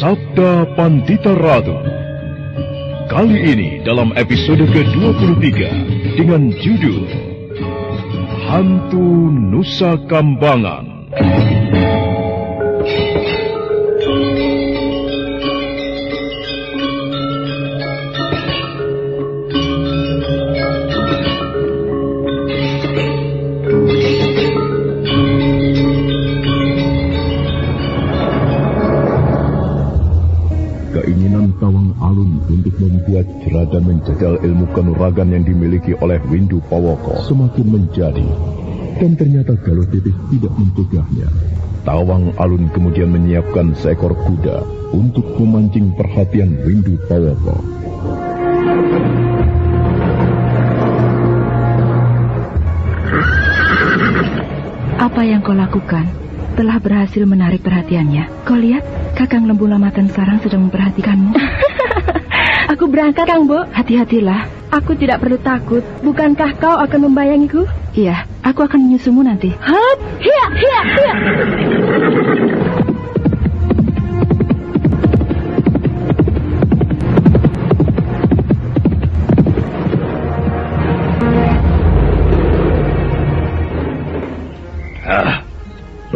Sabda Pandita Ratu. Kali ini dalam episode ke-23 dengan judul Hantu Nusa Kambangan. Keinginan Tawang Alun untuk membuat jera dan menjajal ilmu kanuragan yang dimiliki oleh Windu Pawoko semakin menjadi, dan ternyata Galutitis tidak mencegahnya. Tawang Alun kemudian menyiapkan seekor kuda untuk memancing perhatian Windu Pawoko. Apa yang kau lakukan telah berhasil menarik perhatiannya. Kau lihat, Kakang Lembu Lamatan sekarang sedang memperhatikanmu. Aku berangkat, Kang Bo. Hati-hatilah. Aku tidak perlu takut. Bukankah kau akan membayangiku? Iya, aku akan menyusumu nanti. Hap, hiya, hiya, hiya.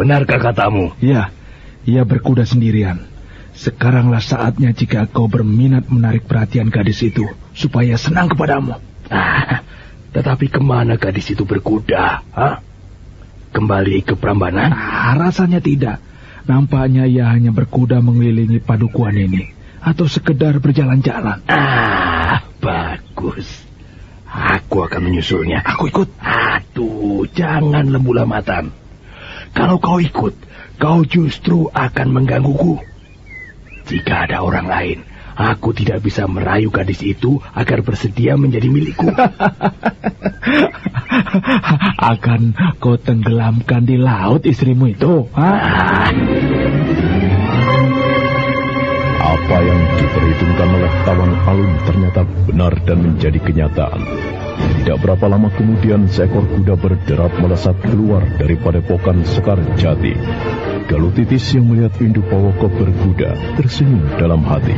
Benarkah katamu? Ya, ia berkuda sendirian. Sekaranglah saatnya jika kau berminat menarik perhatian gadis itu, supaya senang kepadamu. Tetapi kemana gadis itu berkuda? Kembali ke Prambanan? Rasanya tidak. Nampaknya ia hanya berkuda mengelilingi padukuan ini, atau sekedar berjalan-jalan. Bagus. Aku akan menyusulnya. Aku ikut. Aduh, jangan Lembu Lamatan. Kalau kau ikut, kau justru akan menggangguku. Jika ada orang lain, aku tidak bisa merayu gadis itu agar bersedia menjadi milikku. Akan kau tenggelamkan di laut istrimu itu? Apa yang diperhitungkan oleh Tawang Alun ternyata benar dan menjadi kenyataan. Tidak berapa lama kemudian seekor kuda berderap melesat keluar dari padepokan Sekar Jati. Galutitis yang melihat Windu Pawoko berkuda tersenyum dalam hati.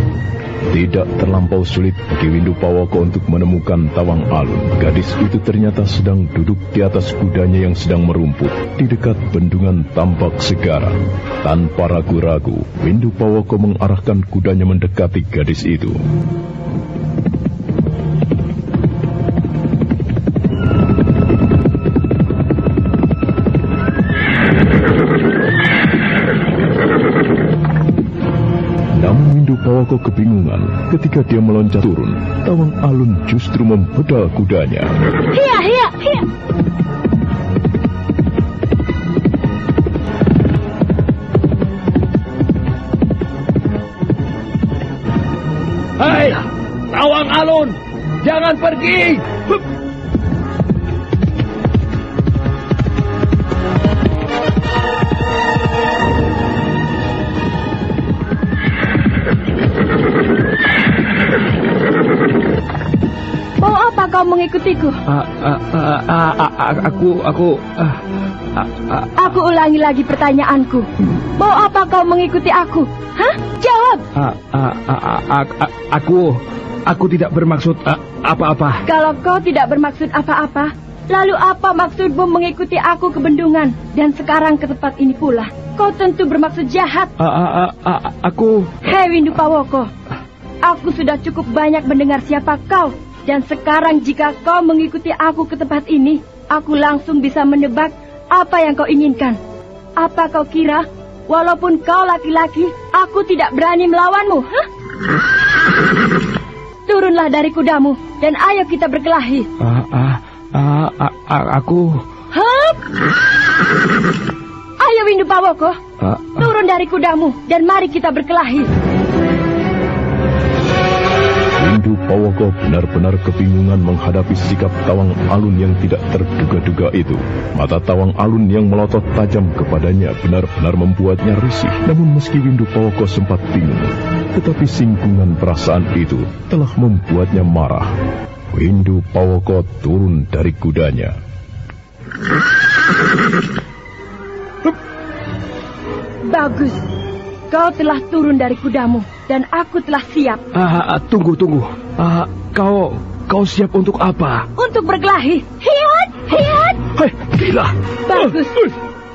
Tidak terlampau sulit bagi Windu Pawoko untuk menemukan Tawang Alun. Gadis itu ternyata sedang duduk di atas kudanya yang sedang merumput di dekat bendungan Tambak Segara. Tanpa ragu-ragu, Windu Pawoko mengarahkan kudanya mendekati gadis itu. Pawoko kebingungan ketika dia meloncat turun. Tawang Alun justru membedal kudanya. Hiya, hiya, hiya. Hai, Tawang Alun, jangan pergi. Kau mengikutiku? Aku ulangi lagi pertanyaanku. Mau apa kau mengikuti aku? Jawab. Aku tidak bermaksud apa-apa. Kalau kau tidak bermaksud apa-apa, lalu apa maksudmu mengikuti aku ke bendungan dan sekarang ke tempat ini pula? Kau tentu bermaksud jahat. Hei Windu Pawoko, aku sudah cukup banyak mendengar siapa kau. Dan sekarang jika kau mengikuti aku ke tempat ini, aku langsung bisa menebak apa yang kau inginkan. Apa kau kira, walaupun kau laki-laki, aku tidak berani melawanmu? Turunlah dari kudamu, dan ayo kita berkelahi. Aku... Ayo Windu Pawoko, turun dari kudamu, dan mari kita berkelahi. Windu Pawoko benar-benar kebingungan menghadapi sikap Tawang Alun yang tidak terduga-duga itu. Mata Tawang Alun yang melotot tajam kepadanya benar-benar membuatnya risih. Namun meski Windu Pawoko sempat bingung, tetapi singgungan perasaan itu telah membuatnya marah. Windu Pawoko turun dari kudanya. Bagus. kau telah turun dari kudamu dan aku telah siap. Tunggu. Kau siap untuk apa? Untuk berkelahi. Hiat! Hei, gila. Bagus.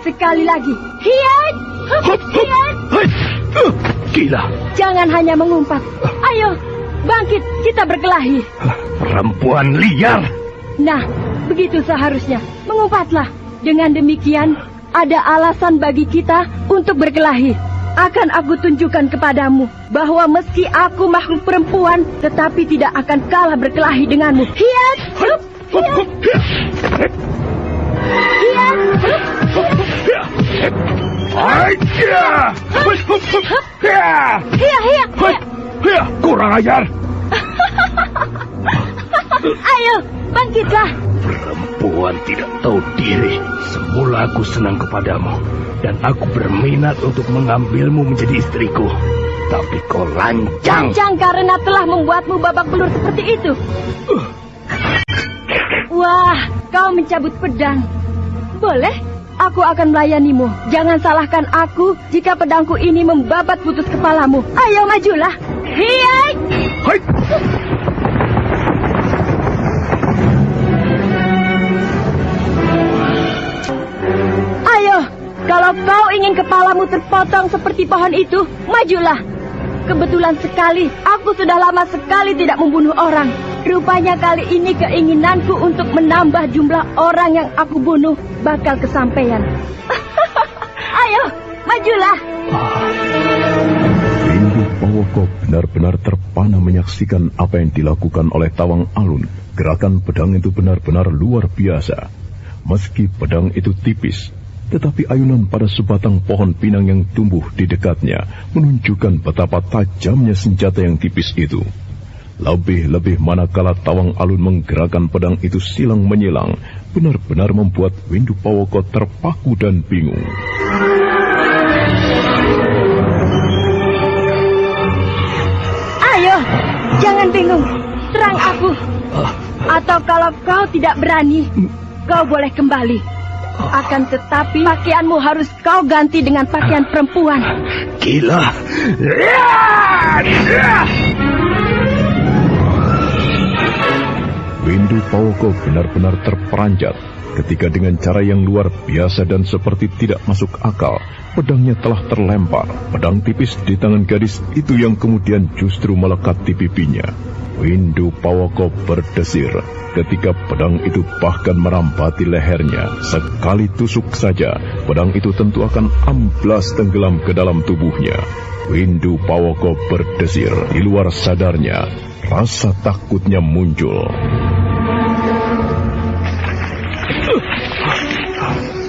Sekali lagi. Hiat! Hiat! Gila. Jangan hanya mengumpat. Ayo, bangkit, kita berkelahi. Perempuan liar. Nah, begitu seharusnya. Mengumpatlah. Dengan demikian, ada alasan bagi kita untuk berkelahi. Akan aku tunjukkan kepadamu bahwa meski aku makhluk perempuan, tetapi tidak akan kalah berkelahi denganmu. Hiat! Hiat! Hiat! Kurang ajar. Ayo, bangkitlah. Perempuan tidak tahu diri. Semula aku senang kepadamu dan aku berminat untuk mengambilmu menjadi istriku. Tapi kau lancang. Lancang karena telah membuatmu babak belur seperti itu. Wah, kau mencabut pedang. Boleh, aku akan melayanimu. Jangan salahkan aku jika pedangku ini membabat putus kepalamu. Ayo, majulah. Hiai! Hai! Ayo, kalau kau ingin kepalamu terpotong seperti pohon itu, majulah. Kebetulan sekali, aku sudah lama sekali tidak membunuh orang. Rupanya kali ini keinginanku untuk menambah jumlah orang yang aku bunuh bakal kesampaian. Ayo, majulah. Windu Pawoko benar-benar terpana menyaksikan apa yang dilakukan oleh Tawang Alun. Gerakan pedang itu benar-benar luar biasa. Meski pedang itu tipis, tetapi ayunan pada sebatang pohon pinang yang tumbuh di dekatnya menunjukkan betapa tajamnya senjata yang tipis itu. Lebih-lebih manakala Tawang Alun menggerakkan pedang itu silang menyilang, benar-benar membuat Windu Pawoko terpaku dan bingung. Ayo, jangan bingung, serang aku. Atau kalau kau tidak berani, kau boleh kembali. Akan tetapi pakaianmu harus kau ganti dengan pakaian perempuan. Gila. Windu Pawoko benar-benar terperanjat ketika dengan cara yang luar biasa dan seperti tidak masuk akal, pedangnya telah terlempar. Pedang tipis di tangan gadis itu yang kemudian justru melekat di pipinya. Windu Pawoko berdesir ketika pedang itu bahkan merampati lehernya. Sekali tusuk saja, pedang itu tentu akan amblas tenggelam ke dalam tubuhnya. Windu Pawoko berdesir, di luar sadarnya, rasa takutnya muncul.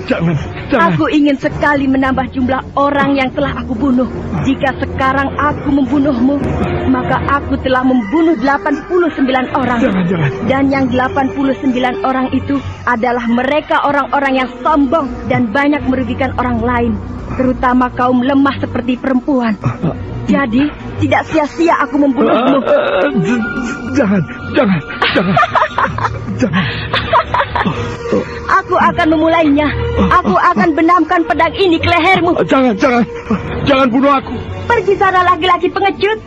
Jangan. Aku ingin sekali menambah jumlah orang yang telah aku bunuh. Jika sekarang aku membunuhmu, maka aku telah membunuh 89 orang. Jangan. Dan yang 89 orang itu adalah mereka orang-orang yang sombong dan banyak merugikan orang lain, terutama kaum lemah seperti perempuan. Jadi, tidak sia-sia aku membunuhmu. Jangan. Aku akan memulainya. Aku akan benamkan pedang ini ke lehermu. Jangan bunuh aku. Pergi sana laki-laki pengecut.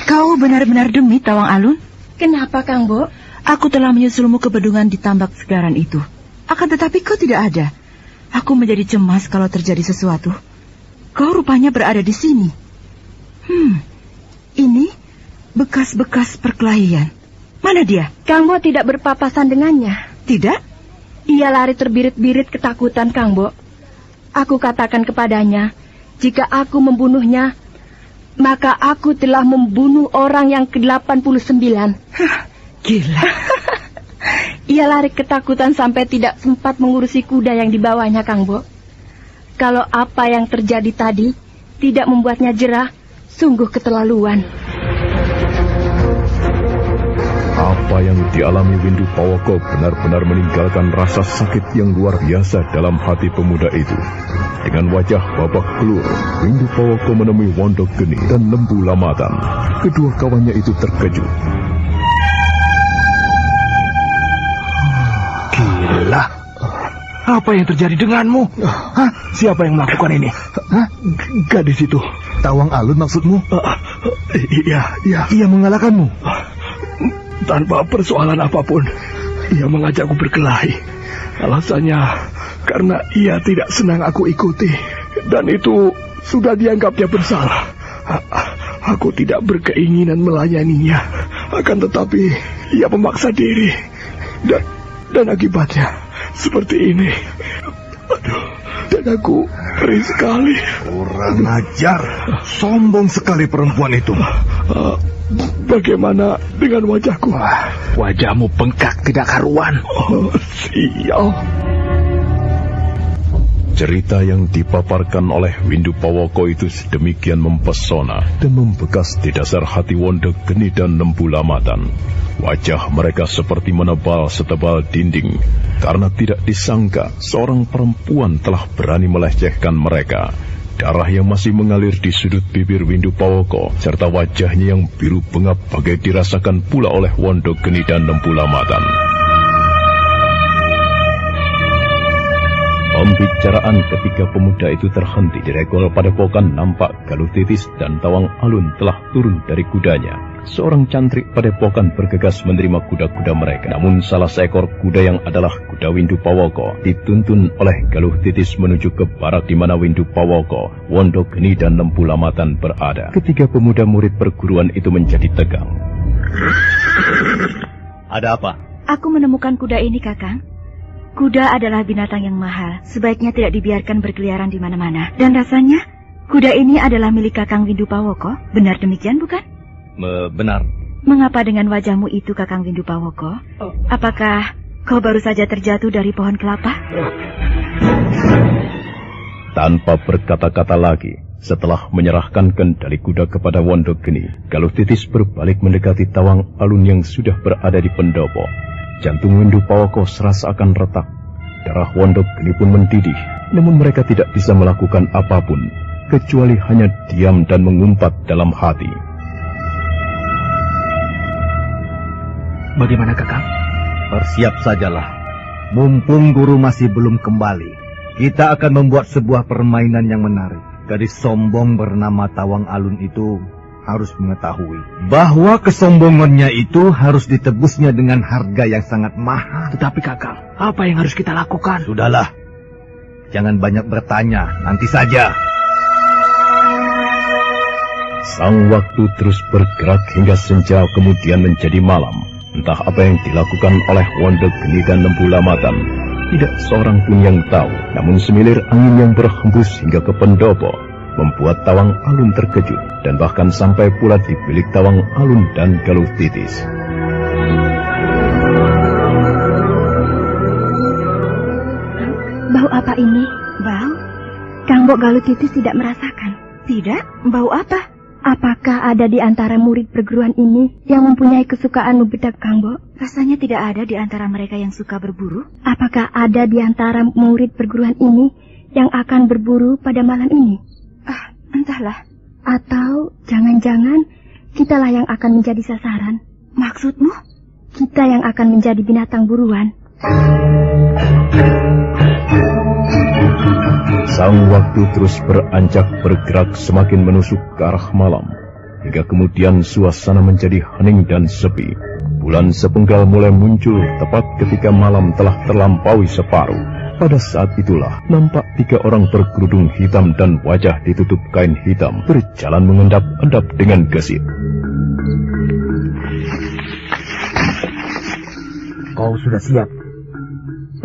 Kau benar-benar demi Tawang Alun? Kenapa, Kang Bo? Aku telah menyusulmu ke bendungan di tambak segaran itu. Akan tetapi kau tidak ada. Aku menjadi cemas kalau terjadi sesuatu. Kau rupanya berada di sini. Ini bekas-bekas perkelahian. Mana dia? Kang Bo tidak berpapasan dengannya. Tidak? Ia lari terbirit-birit ketakutan, Kang Bo. Aku katakan kepadanya, jika aku membunuhnya, maka aku telah membunuh orang yang ke-89. Gila. Ia lari ketakutan sampai tidak sempat mengurusi kuda yang dibawanya, Kang Bo. Kalau apa yang terjadi tadi tidak membuatnya jerah, sungguh keterlaluan. Apa yang dialami Windu Pawoko benar-benar meninggalkan rasa sakit yang luar biasa dalam hati pemuda itu. Dengan wajah babak belur, Windu Pawoko menemui Wondok Geni dan Lembu Lamatan. Kedua kawannya itu terkejut. Gila. Apa yang terjadi denganmu? Hah? Siapa yang melakukan ini? Hah? Gadis itu. Tawang Alun maksudmu? Iya. Ia mengalahkanmu? Tanpa persoalan apapun, ia mengajakku berkelahi. Alasannya karena ia tidak senang aku ikuti, dan itu sudah dianggapnya bersalah. Aku tidak berkeinginan melayaninya, akan tetapi ia memaksa diri, dan akibatnya seperti ini. Aduh, dan aku ngeri sekali. Kurang ajar, sombong sekali perempuan itu. Bagaimana dengan wajahku? Wajahmu bengkak tidak karuan. Sial. Cerita yang dipaparkan oleh Windu Pawoko itu sedemikian mempesona dan membekas di dasar hati Wondok Geni dan Lembu Lamatan. Wajah mereka seperti menebal setebal dinding, karena tidak disangka seorang perempuan telah berani melecehkan mereka. Darah yang masih mengalir di sudut bibir Windu Pawoko, serta wajahnya yang biru bengap bagai dirasakan pula oleh Wondok Geni dan Lembu Lamatan. Pembicaraan ketiga pemuda itu terhenti di regol padepokan. Nampak Galuh Titis dan Tawang Alun telah turun dari kudanya. Seorang cantrik padepokan bergegas menerima kuda-kuda mereka. Namun salah seekor kuda yang adalah kuda Windu Pawoko dituntun oleh Galuh Titis menuju ke barat di mana Windu Pawoko, Wondok Geni dan Lembu Lamatan berada. Ketiga pemuda murid perguruan itu menjadi tegang. Ada apa? Aku menemukan kuda ini, Kakang. Kuda adalah binatang yang mahal. Sebaiknya tidak dibiarkan berkeliaran di mana-mana. Dan rasanya, kuda ini adalah milik Kakang Windu Pawoko. Benar demikian, bukan? Benar. Mengapa dengan wajahmu itu, Kakang Windu Pawoko? Apakah kau baru saja terjatuh dari pohon kelapa? Tanpa berkata-kata lagi, setelah menyerahkan kendali kuda kepada Wondok Geni, Galuh Titis berbalik mendekati Tawang Alun yang sudah berada di pendopo. Jantung Windu Pawoko serasa akan retak. Darah Wondok Geni pun mendidih. Namun mereka tidak bisa melakukan apapun, kecuali hanya diam dan mengumpat dalam hati. Bagaimana, Kakang? Bersiap sajalah. Mumpung guru masih belum kembali, kita akan membuat sebuah permainan yang menarik. Gadis sombong bernama Tawang Alun itu harus mengetahui bahwa kesombongannya itu harus ditebusnya dengan harga yang sangat mahal. Tetapi Kakang, apa yang harus kita lakukan? Sudahlah, jangan banyak bertanya, nanti saja. Sang waktu terus bergerak hingga senja kemudian menjadi malam. Entah apa yang dilakukan oleh Wondok Geni dan Lembu Lamatan, tidak seorang pun yang tahu. Namun semilir angin yang berhembus hingga ke pendopo membuat Tawang Alun terkejut, dan bahkan sampai pula di bilik Tawang Alun dan Galuh Titis. Bau apa ini? Bau? Kang Bok Galuh Titis tidak merasakan. Tidak? Bau apa? Apakah ada di antara murid perguruan ini yang mempunyai kesukaan membedak, Kang Bok? Rasanya tidak ada di antara mereka yang suka berburu. Apakah ada di antara murid perguruan ini yang akan berburu pada malam ini? Entahlah. Atau jangan-jangan kitalah yang akan menjadi sasaran. Maksudmu? Kita yang akan menjadi binatang buruan. Sang waktu terus beranjak bergerak semakin menusuk ke arah malam, hingga kemudian suasana menjadi hening dan sepi. Bulan sepenggal mulai muncul tepat ketika malam telah terlampaui separuh. Pada saat itulah nampak 3 orang berkerudung hitam dan wajah ditutup kain hitam berjalan mengendap-endap dengan gesit. Kau sudah siap?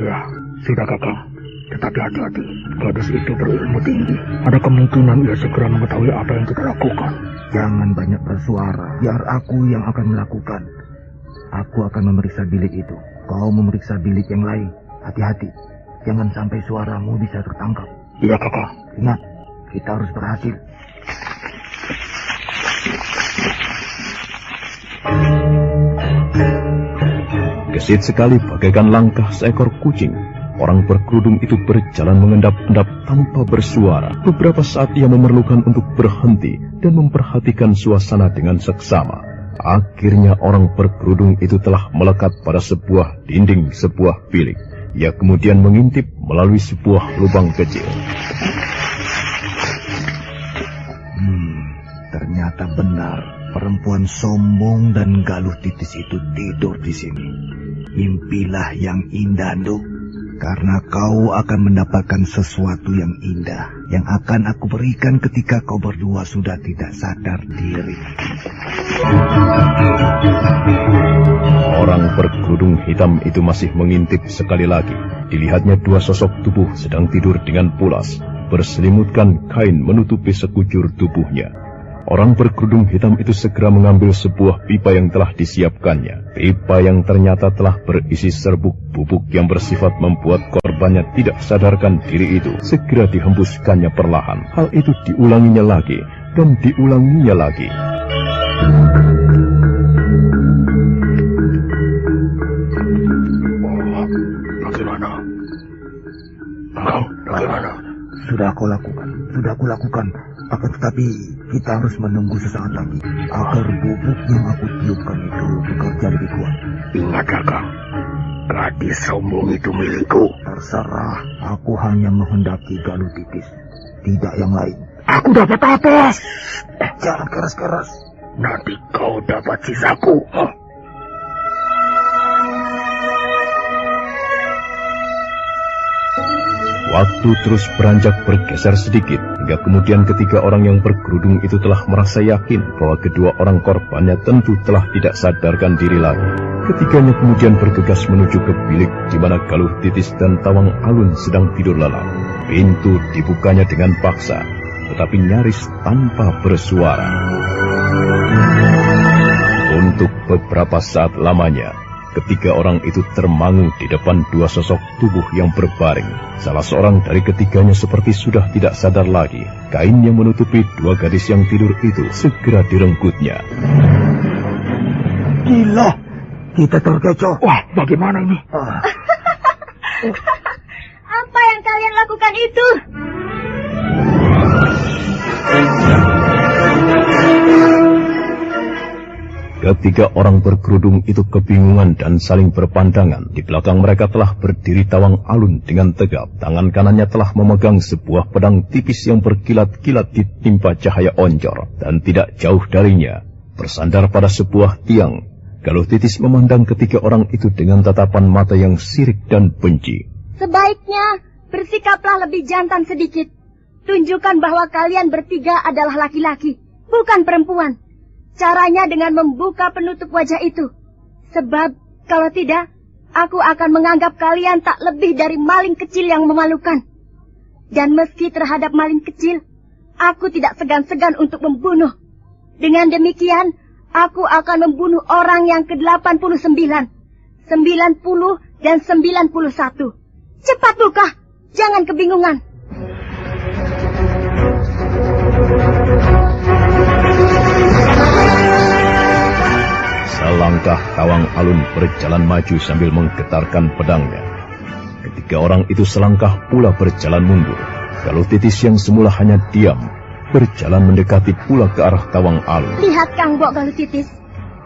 Ya, sudah Kakang. Tetapi hati-hati, gadis itu berilmu tinggi. Ada kemungkinan ia segera mengetahui apa yang kita lakukan. Jangan banyak bersuara, biar aku yang akan melakukan. Aku akan memeriksa bilik itu. Kau memeriksa bilik yang lain. Hati-hati, jangan sampai suaramu bisa tertangkap. Iya, Kakak. Ingat, kita harus berhasil. Gesit sekali bagaikan langkah seekor kucing. Orang berkerudung itu berjalan mengendap-endap tanpa bersuara. Beberapa saat ia memerlukan untuk berhenti dan memperhatikan suasana dengan seksama. Akhirnya orang berkerudung itu telah melekat pada sebuah dinding sebuah bilik. Ia kemudian mengintip melalui sebuah lubang kecil. Ternyata benar, perempuan sombong dan galuh titis itu tidur di sini. Mimpilah yang indah, Nduk. Karena kau akan mendapatkan sesuatu yang indah yang akan aku berikan ketika kau berdua sudah tidak sadar diri. Orang berkerudung hitam itu masih mengintip sekali lagi. Dilihatnya dua sosok tubuh sedang tidur dengan pulas, berselimutkan kain menutupi sekujur tubuhnya. Orang berkerudung hitam itu segera mengambil sebuah pipa yang telah disiapkannya. Pipa yang ternyata telah berisi serbuk bubuk yang bersifat membuat korbannya tidak sadarkan diri itu segera dihembuskannya perlahan. Hal itu diulanginya lagi dan diulanginya lagi. Bagaimana? Sudah aku lakukan. Akan tetapi kita harus menunggu sesaat lagi agar bubuk yang aku tiupkan itu bekerja lebih kuat. Ingat, Kakang, gadis sombong itu milikku. Terserah, aku hanya menghendaki galuh titis, tidak yang lain. Aku dapat apa? Jangan keras-keras. Nanti kau dapat sisaku. Waktu terus beranjak bergeser sedikit, hingga kemudian ketiga orang yang berkerudung itu telah merasa yakin bahwa kedua orang korbannya tentu telah tidak sadarkan diri lagi. Ketiganya kemudian bergegas menuju ke bilik di mana Galuh Titis dan Tawang Alun sedang tidur lelap. Pintu dibukanya dengan paksa, tetapi nyaris tanpa bersuara. Untuk beberapa saat lamanya, ketiga orang itu termangu di depan dua sosok tubuh yang berbaring. Salah seorang dari ketiganya seperti sudah tidak sadar lagi. Kain yang menutupi dua gadis yang tidur itu segera direngkutnya. Gila, kita terkecoh. Wah, bagaimana ini? Apa yang kalian lakukan itu? Ketiga orang berkerudung itu kebingungan dan saling berpandangan. Di belakang mereka telah berdiri Tawang Alun dengan tegap. Tangan kanannya telah memegang sebuah pedang tipis yang berkilat-kilat ditimpa cahaya oncor. Dan tidak jauh darinya, bersandar pada sebuah tiang, Galuh Titis memandang ketiga orang itu dengan tatapan mata yang sirik dan benci. Sebaiknya bersikaplah lebih jantan sedikit. Tunjukkan bahwa kalian bertiga adalah laki-laki, bukan perempuan. Caranya dengan membuka penutup wajah itu. Sebab kalau tidak, aku akan menganggap kalian tak lebih dari maling kecil yang memalukan. Dan meski terhadap maling kecil, aku tidak segan-segan untuk membunuh. Dengan demikian, aku akan membunuh orang yang ke-89, 90, dan 91. Cepat buka, jangan kebingungan. Selangkah Tawang Alun berjalan maju sambil menggetarkan pedangnya. Ketiga orang itu selangkah pula berjalan mundur. Galuh Titis yang semula hanya diam, berjalan mendekati pula ke arah Tawang Alun. Lihat Kang Bok Galuh Titis,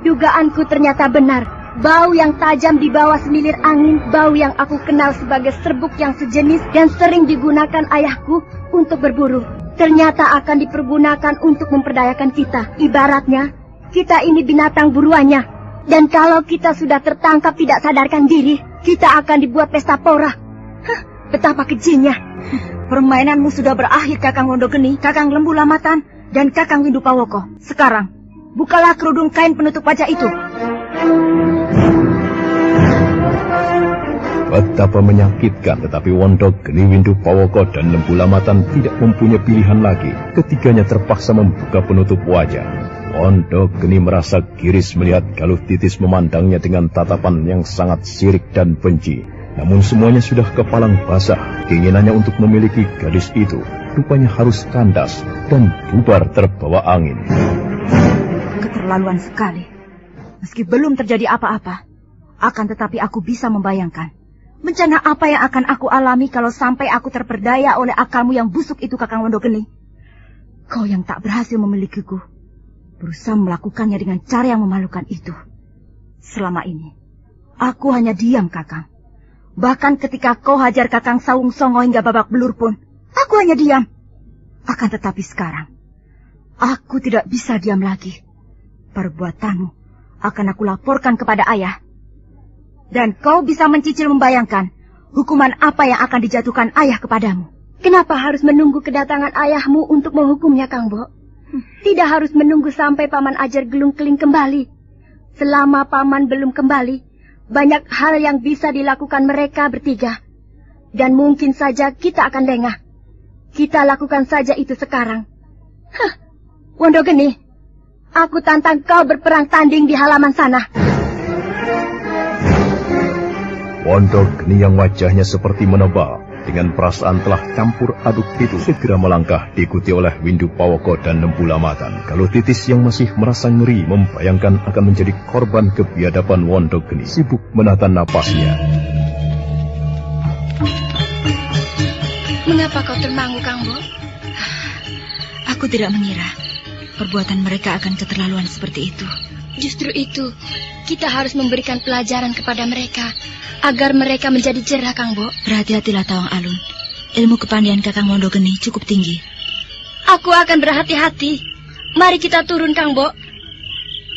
dugaanku ternyata benar. Bau yang tajam di bawah semilir angin, bau yang aku kenal sebagai serbuk yang sejenis dan sering digunakan ayahku untuk berburu. Ternyata akan dipergunakan untuk memperdayakan kita. Ibaratnya, kita ini binatang buruannya. Dan kalau kita sudah tertangkap tidak sadarkan diri, kita akan dibuat pesta pora. Betapa kejinya. Permainanmu sudah berakhir, Kakang Wondogeni, Kakang Lembu Lamatan, dan Kakang Windu Pawoko. Sekarang, bukalah kerudung kain penutup wajah itu. Betapa menyakitkan, tetapi Wondogeni, Windu Pawoko, dan Lembu Lamatan tidak mempunyai pilihan lagi. Ketiganya terpaksa membuka penutup wajah. Wondogeni merasa giris melihat Galuh Titis memandangnya dengan tatapan yang sangat sirik dan benci. Namun semuanya sudah kepalang basah. Keinginannya untuk memiliki gadis itu rupanya harus kandas dan bubar terbawa angin. Keterlaluan sekali. Meski belum terjadi apa-apa, akan tetapi aku bisa membayangkan Bencana apa yang akan aku alami kalau sampai aku terperdaya oleh akalmu yang busuk itu, Kakang Wondogeni? Kau yang tak berhasil memilikiku, berusaha melakukannya dengan cara yang memalukan itu. Selama ini, aku hanya diam, Kakang. Bahkan ketika kau hajar Kakang Sawung Songo hingga babak belur pun, aku hanya diam. Akan tetapi sekarang, aku tidak bisa diam lagi. Perbuatanmu akan aku laporkan kepada ayah. Dan kau bisa mencicil membayangkan hukuman apa yang akan dijatuhkan ayah kepadamu. Kenapa harus menunggu kedatangan ayahmu untuk menghukumnya, Kang Bo? Tidak harus menunggu sampai Paman Ajar Gelung Keling kembali. Selama Paman belum kembali, banyak hal yang bisa dilakukan mereka bertiga. Dan mungkin saja kita akan lengah. Kita lakukan saja itu sekarang. Wondogeni, aku tantang kau berperang tanding di halaman sana. Wondogeni yang wajahnya seperti menebal, dengan perasaan telah campur aduk itu, segera melangkah diikuti oleh Windu Pawoko dan Nembulamatan. Kalau Titis yang masih merasa ngeri membayangkan akan menjadi korban kebiadaban Wondogeni, sibuk menata napasnya. Mengapa kau termangu, Kang Bo? Aku tidak mengira perbuatan mereka akan keterlaluan seperti itu. Justru itu, kita harus memberikan pelajaran kepada mereka, agar mereka menjadi jerah, Kang Bo. Berhati-hatilah, Tawang Alun. Ilmu kepandian Kakang Wondogeni cukup tinggi. Aku akan berhati-hati. Mari kita turun, Kang Bo.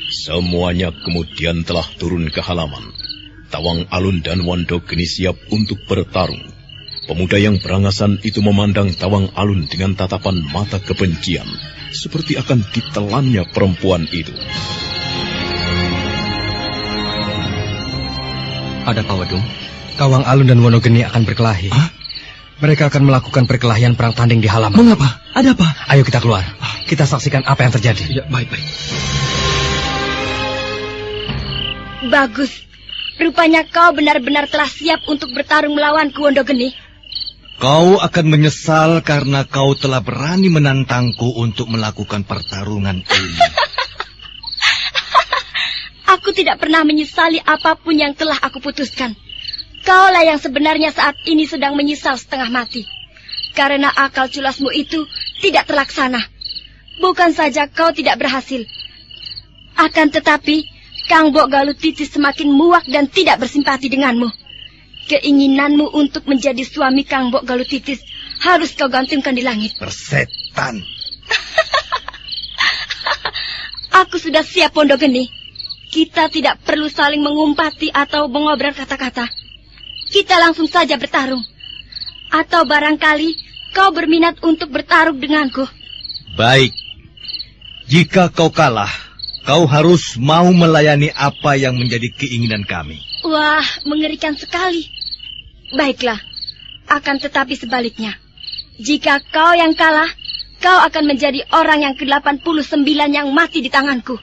Semuanya kemudian telah turun ke halaman. Tawang Alun dan Wondogeni siap untuk bertarung. Pemuda yang berangasan itu memandang Tawang Alun dengan tatapan mata kebencian, seperti akan ditelannya perempuan itu. Ada apa, Wadung? Tawang Alun dan Wondogeni akan berkelahi. Hah? Mereka akan melakukan perkelahian perang tanding di halaman. Mengapa? Ada apa? Ayo kita keluar. Kita saksikan apa yang terjadi. Ya, baik-baik. Bagus. Rupanya kau benar-benar telah siap untuk bertarung melawanku, Wondogeni. Kau akan menyesal karena kau telah berani menantangku untuk melakukan pertarungan ini. Aku tidak pernah menyesali apapun yang telah aku putuskan. Kaulah yang sebenarnya saat ini sedang menyesal setengah mati. Karena akal culasmu itu tidak terlaksana. Bukan saja kau tidak berhasil. Akan tetapi, Kang Bo Galuh Titis semakin muak dan tidak bersimpati denganmu. Keinginanmu untuk menjadi suami Kang Bo Galuh Titis harus kau gantungkan di langit. Persetan. Aku sudah siap, Wondogeni. Kita tidak perlu saling mengumpati atau mengobrol kata-kata. Kita langsung saja bertarung. Atau barangkali kau berminat untuk bertarung denganku. Baik. Jika kau kalah, kau harus mau melayani apa yang menjadi keinginan kami. Wah, mengerikan sekali. Baiklah, akan tetapi sebaliknya. Jika kau yang kalah, kau akan menjadi orang yang ke-89 yang mati di tanganku.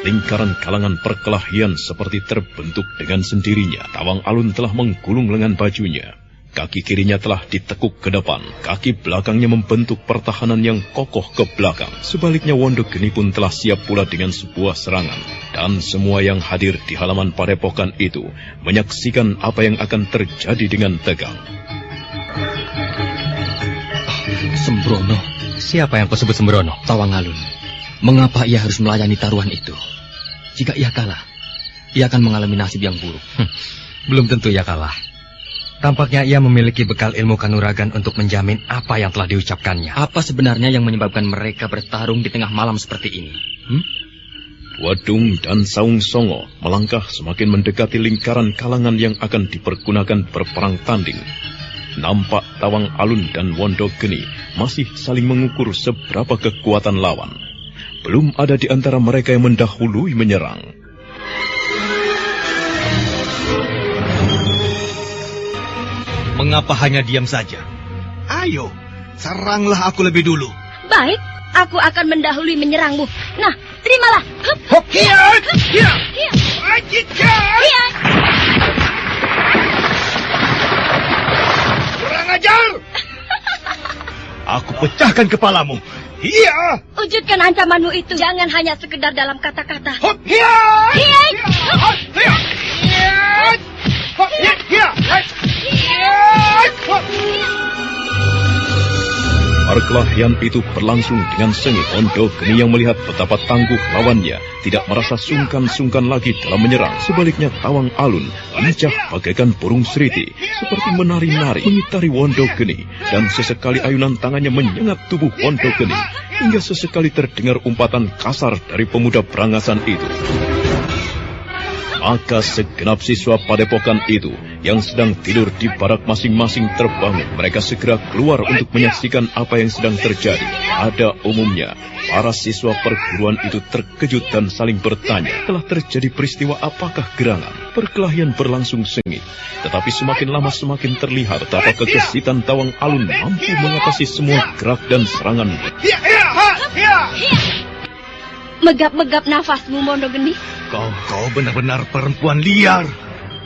Lingkaran kalangan perkelahian seperti terbentuk dengan sendirinya. Tawang Alun telah menggulung lengan bajunya. Kaki kirinya telah ditekuk ke depan. Kaki belakangnya membentuk pertahanan yang kokoh ke belakang. Sebaliknya Wondogeni pun telah siap pula dengan sebuah serangan. Dan semua yang hadir di halaman padepokan itu menyaksikan apa yang akan terjadi dengan tegang. Sembrono. Siapa yang kau sebut Sembrono? Tawang Alun. Mengapa ia harus melayani taruhan itu? Jika ia kalah, ia akan mengalami nasib yang buruk. Belum tentu ia kalah. Tampaknya ia memiliki bekal ilmu kanuragan untuk menjamin apa yang telah diucapkannya. Apa sebenarnya yang menyebabkan mereka bertarung di tengah malam seperti ini? Wadung dan Saung Songo melangkah semakin mendekati lingkaran kalangan yang akan dipergunakan berperang tanding. Nampak Tawang Alun dan Wondogeni masih saling mengukur seberapa kekuatan lawan. Belum ada di antara mereka yang mendahului menyerang. Mengapa hanya diam saja? Ayo, seranglah aku lebih dulu. Baik, aku akan mendahului menyerangmu. Nah, terimalah. Hop, hiat, hiat, hiat. Kurang ajar. Aku pecahkan kepalamu. Iya. Wujudkan ancamanmu itu. Jangan hanya sekedar dalam kata-kata. Hop, hiat, Hiat. hiat, hiat. Perkelahian itu berlangsung dengan sengit. Wondo Geni yang melihat betapa tangguh lawannya tidak merasa sungkan-sungkan lagi dalam menyerang. Sebaliknya Tawang Alun lincah bagaikan burung seriti, seperti menari-nari mengitari Wondo Geni, dan sesekali ayunan tangannya menyengat tubuh Wondo Geni hingga sesekali terdengar umpatan kasar dari pemuda berangasan itu. Maka segenap siswa padepokan itu yang sedang tidur di barak masing-masing terbangun. Mereka segera keluar untuk menyaksikan apa yang sedang terjadi. Pada umumnya, para siswa perguruan itu terkejut dan saling bertanya, telah terjadi peristiwa apakah gerangan? Perkelahian berlangsung sengit, tetapi semakin lama semakin terlihat betapa kegesitan Tawang Alun mampu mengatasi semua gerak dan serangan. Megap-megap nafasmu, Wondo Geni. Kau benar-benar perempuan liar.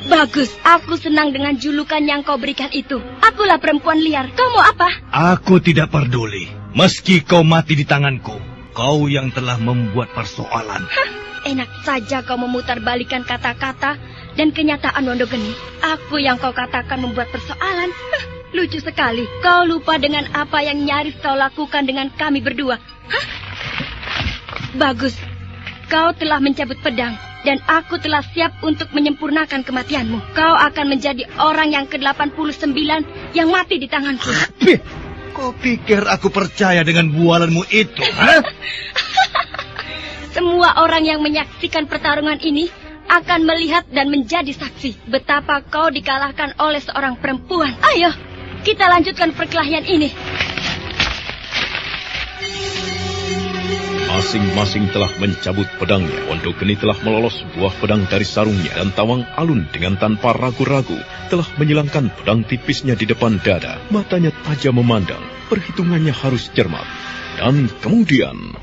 Bagus, aku senang dengan julukan yang kau berikan itu. Akulah perempuan liar. Kau mau apa? Aku tidak peduli. Meski kau mati di tanganku, kau yang telah membuat persoalan. Enak saja kau memutarbalikkan kata-kata dan kenyataan, Wondo Geni. Aku yang kau katakan membuat persoalan. Lucu sekali. Kau lupa dengan apa yang nyaris kau lakukan dengan kami berdua. Bagus. Kau telah mencabut pedang, dan aku telah siap untuk menyempurnakan kematianmu. Kau akan menjadi orang yang ke-89 yang mati di tanganku. Kau pikir aku percaya dengan bualanmu itu, Semua orang yang menyaksikan pertarungan ini akan melihat dan menjadi saksi betapa kau dikalahkan oleh seorang perempuan. Ayo, kita lanjutkan perkelahian ini. Masing-masing telah mencabut pedangnya. Wondo Geni telah melolos buah pedang dari sarungnya, dan Tawang Alun dengan tanpa ragu-ragu telah menyilangkan pedang tipisnya di depan dada. Matanya tajam memandang, perhitungannya harus cermat. Dan kemudian...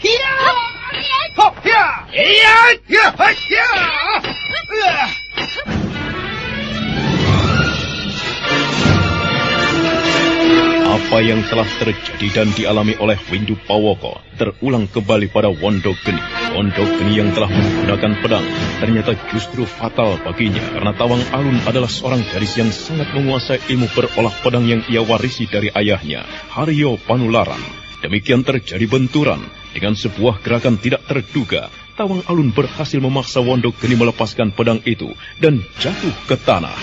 Apa yang telah terjadi dan dialami oleh Windu Pawoko terulang kembali pada Wondo Geni. Wondo Geni yang telah menggunakan pedang ternyata justru fatal baginya, karena Tawang Alun adalah seorang gadis yang sangat menguasai ilmu berolah pedang yang ia warisi dari ayahnya, Haryo Panularan. Demikian terjadi benturan. Dengan sebuah gerakan tidak terduga, Tawang Alun berhasil memaksa Wondo Geni melepaskan pedang itu dan jatuh ke tanah.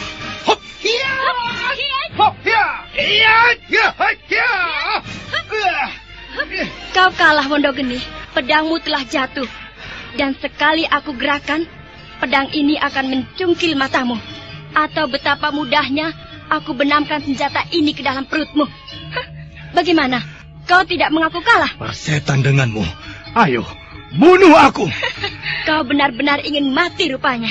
Kau kalah, Wondo Geni. Pedangmu telah jatuh. Dan sekali aku gerakan, pedang ini akan mencungkil matamu. Atau betapa mudahnya aku benamkan senjata ini ke dalam perutmu. Bagaimana? Kau tidak mengaku kalah? Persetan denganmu. Ayo, bunuh aku. Kau benar-benar ingin mati rupanya.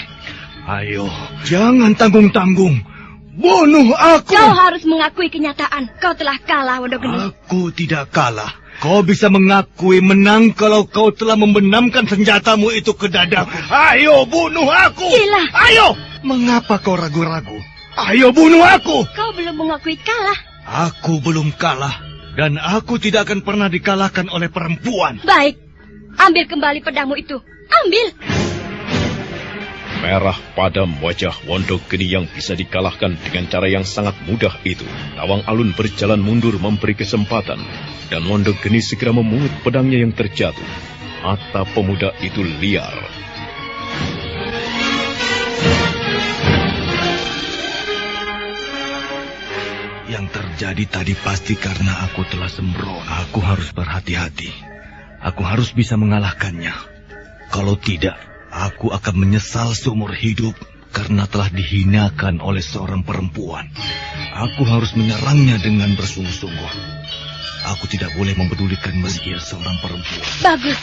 Ayo, jangan tanggung-tanggung. Bunuh aku! Kau harus mengakui kenyataan. Kau telah kalah, Wondo Geni. Aku tidak kalah. Kau bisa mengakui menang kalau kau telah membenamkan senjatamu itu ke dada. Ayo, bunuh aku! Gila! Ayo! Mengapa kau ragu-ragu? Ayo, bunuh aku! Kau belum mengakui kalah. Aku belum kalah. Dan aku tidak akan pernah dikalahkan oleh perempuan. Baik. Ambil kembali pedangmu itu. Ambil! Merah padam wajah Wondo Geni yang bisa dikalahkan dengan cara yang sangat mudah itu. Tawang Alun berjalan mundur memberi kesempatan, dan Wondo Geni segera memungut pedangnya yang terjatuh. Mata pemuda itu liar. Yang terjadi tadi pasti karena aku telah sembrono. Aku harus berhati-hati. Aku harus bisa mengalahkannya. Kalau tidak, aku akan menyesal seumur hidup karena telah dihinakan oleh seorang perempuan. Aku harus menyerangnya dengan bersungguh-sungguh. Aku tidak boleh mempedulikan meski seorang perempuan. Bagus,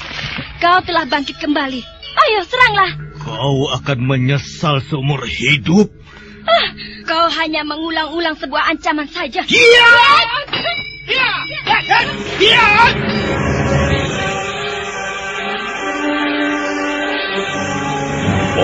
kau telah bangkit kembali. Ayo, seranglah. Kau akan menyesal seumur hidup. Kau hanya mengulang-ulang sebuah ancaman saja.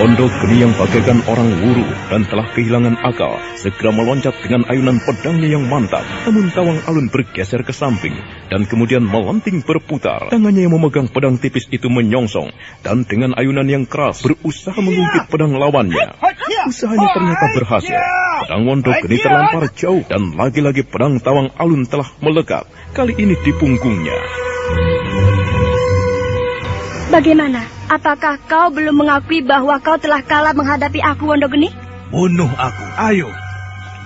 Wondo Geni yang bagaikan orang wuru dan telah kehilangan akal segera meloncat dengan ayunan pedangnya yang mantap. Namun Tawang Alun bergeser ke samping dan kemudian melenting berputar. Tangannya yang memegang pedang tipis itu menyongsong dan dengan ayunan yang keras berusaha mengungkit pedang lawannya. Usahanya ternyata berhasil. Pedang Wondo Geni terlempar jauh dan lagi-lagi pedang Tawang Alun telah melekat. Kali ini di punggungnya. Bagaimana? Apakah kau belum mengakui bahwa kau telah kalah menghadapi aku, Wondo Geni? Bunuh aku, ayo.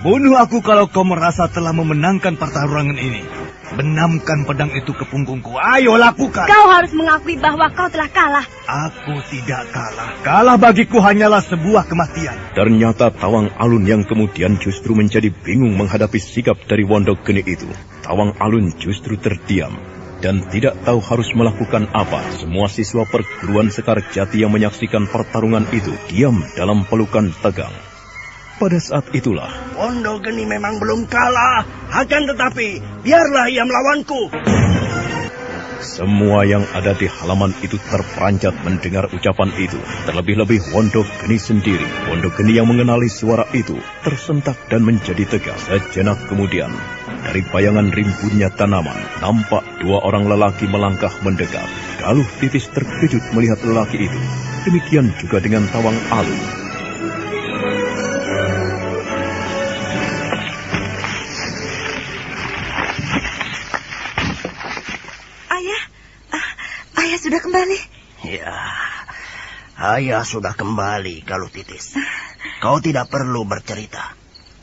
Bunuh aku kalau kau merasa telah memenangkan pertarungan ini. Benamkan pedang itu ke punggungku, ayo lakukan. Kau harus mengakui bahwa kau telah kalah. Aku tidak kalah. Kalah bagiku hanyalah sebuah kematian. Ternyata Tawang Alun yang kemudian justru menjadi bingung menghadapi sikap dari Wondo Geni itu. Tawang Alun justru terdiam dan tidak tahu harus melakukan apa. Semua siswa perguruan Sekar Jati yang menyaksikan pertarungan itu diam dalam pelukan tegang. Pada saat itulah Wondo Geni memang belum kalah, akan tetapi biarlah ia melawanku. semua yang ada di halaman itu terperanjat mendengar ucapan itu. Terlebih-lebih Wondo Geni sendiri. Wondo Geni yang mengenali suara itu tersentak dan menjadi tegas. Sejenak kemudian, dari bayangan rimbunnya tanaman, nampak dua orang lelaki melangkah mendekat. Galuh Titis terkejut melihat lelaki itu. Demikian juga dengan Tawang Alun. Ayah sudah kembali? Ya, ayah sudah kembali, Galuh Titis. Kau tidak perlu bercerita.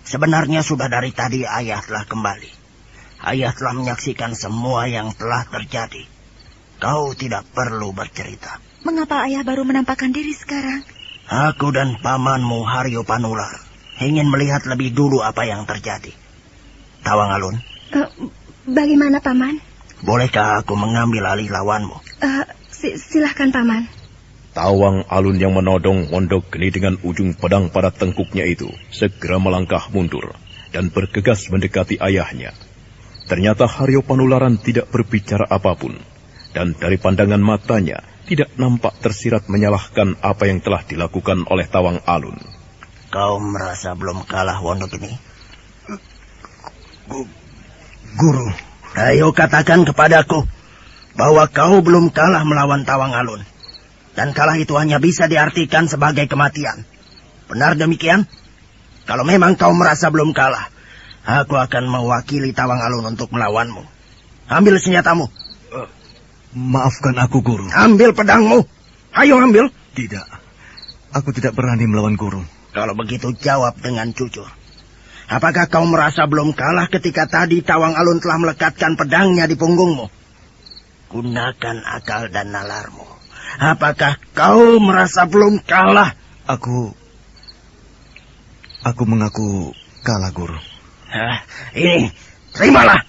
Sebenarnya sudah dari tadi ayah telah kembali. Ayah telah menyaksikan semua yang telah terjadi. Kau tidak perlu bercerita. Mengapa ayah baru menampakkan diri sekarang? Aku dan pamanmu Haryo Panular ingin melihat lebih dulu apa yang terjadi. Tawang Alun. Bagaimana, Paman? Bolehkah aku mengambil alih lawanmu? Silahkan, Paman. Tawang Alun yang menodong Wondo Geni dengan ujung pedang pada tengkuknya itu segera melangkah mundur dan bergegas mendekati ayahnya. Ternyata Haryo Panularan tidak berbicara apapun, dan dari pandangan matanya tidak nampak tersirat menyalahkan apa yang telah dilakukan oleh Tawang Alun. Kau merasa belum kalah, Wondo Geni? Guru, ayo katakan kepadaku bahwa kau belum kalah melawan Tawang Alun. Dan kalah itu hanya bisa diartikan sebagai kematian. Benar demikian? Kalau memang kau merasa belum kalah, aku akan mewakili Tawang Alun untuk melawanmu. Ambil senjatamu. Maafkan aku, Guru. Ambil pedangmu. Ayo ambil. Tidak. Aku tidak berani melawan Guru. Kalau begitu jawab dengan jujur. Apakah kau merasa belum kalah ketika tadi Tawang Alun telah melekatkan pedangnya di punggungmu? Gunakan akal dan nalarmu. Apakah kau merasa belum kalah? Aku mengaku kalah, Guru. Ini, terimalah.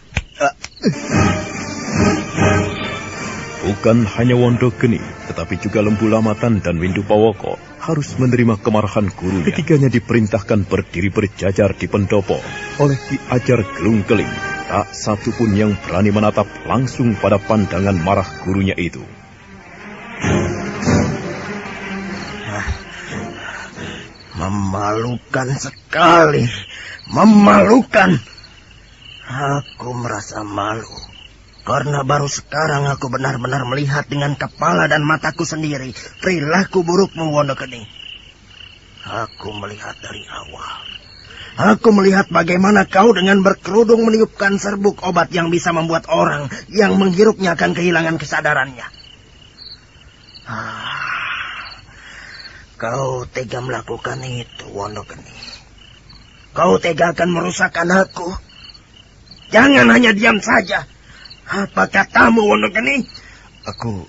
Bukan hanya Wondo Geni, tetapi juga Lembu Lamatan dan Windu Pawoko harus menerima kemarahan gurunya. Ketiganya diperintahkan berdiri berjajar di pendopo oleh Ki Ajar Gelung Keling. Tak satu pun yang berani menatap langsung pada pandangan marah gurunya itu. Memalukan sekali. Memalukan. Aku merasa malu. Karena baru sekarang aku benar-benar melihat dengan kepala dan mataku sendiri perilaku burukmu, Wondo Geni. Aku melihat dari awal. Aku melihat bagaimana kau dengan berkerudung meniupkan serbuk obat yang bisa membuat orang yang menghirupnya akan kehilangan kesadarannya. Kau tega melakukan itu, Wondo Geni. Kau tega akan merusak anakku. Jangan hanya diam saja. Apa katamu, Wondo Geni? Aku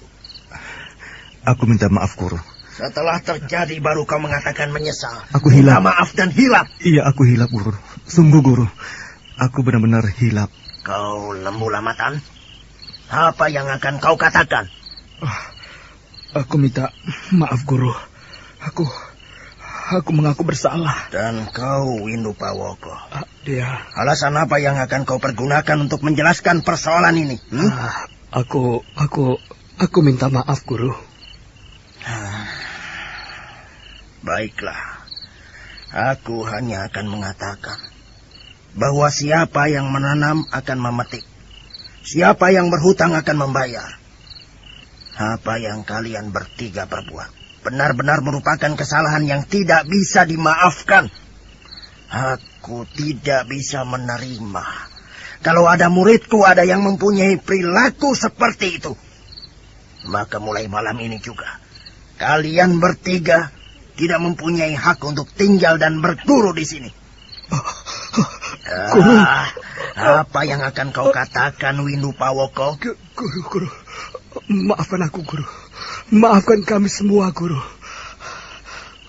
minta maaf, Guru. Setelah terjadi baru kau mengatakan menyesal. Aku hilap. Minta maaf dan hilap. Iya, aku hilap, Guru. Sungguh, Guru. Aku benar-benar hilap. Kau Lembu Lamatan? Apa yang akan kau katakan? Aku minta maaf, Guru. Aku mengaku bersalah. Dan kau, Windu Pawoko? Dia. Alasan apa yang akan kau pergunakan untuk menjelaskan persoalan ini? Aku minta maaf, Guru. Baiklah, aku hanya akan mengatakan bahwa siapa yang menanam akan memetik, siapa yang berhutang akan membayar. Apa yang kalian bertiga perbuat benar-benar merupakan kesalahan yang tidak bisa dimaafkan. Aku tidak bisa menerima kalau ada muridku ada yang mempunyai perilaku seperti itu. Maka mulai malam ini juga, kalian bertiga tidak mempunyai hak untuk tinggal dan berguru di sini. Guru. Apa yang akan kau katakan, Windu Pawoko? Guru. Maafkan aku, Guru. Maafkan kami semua, Guru.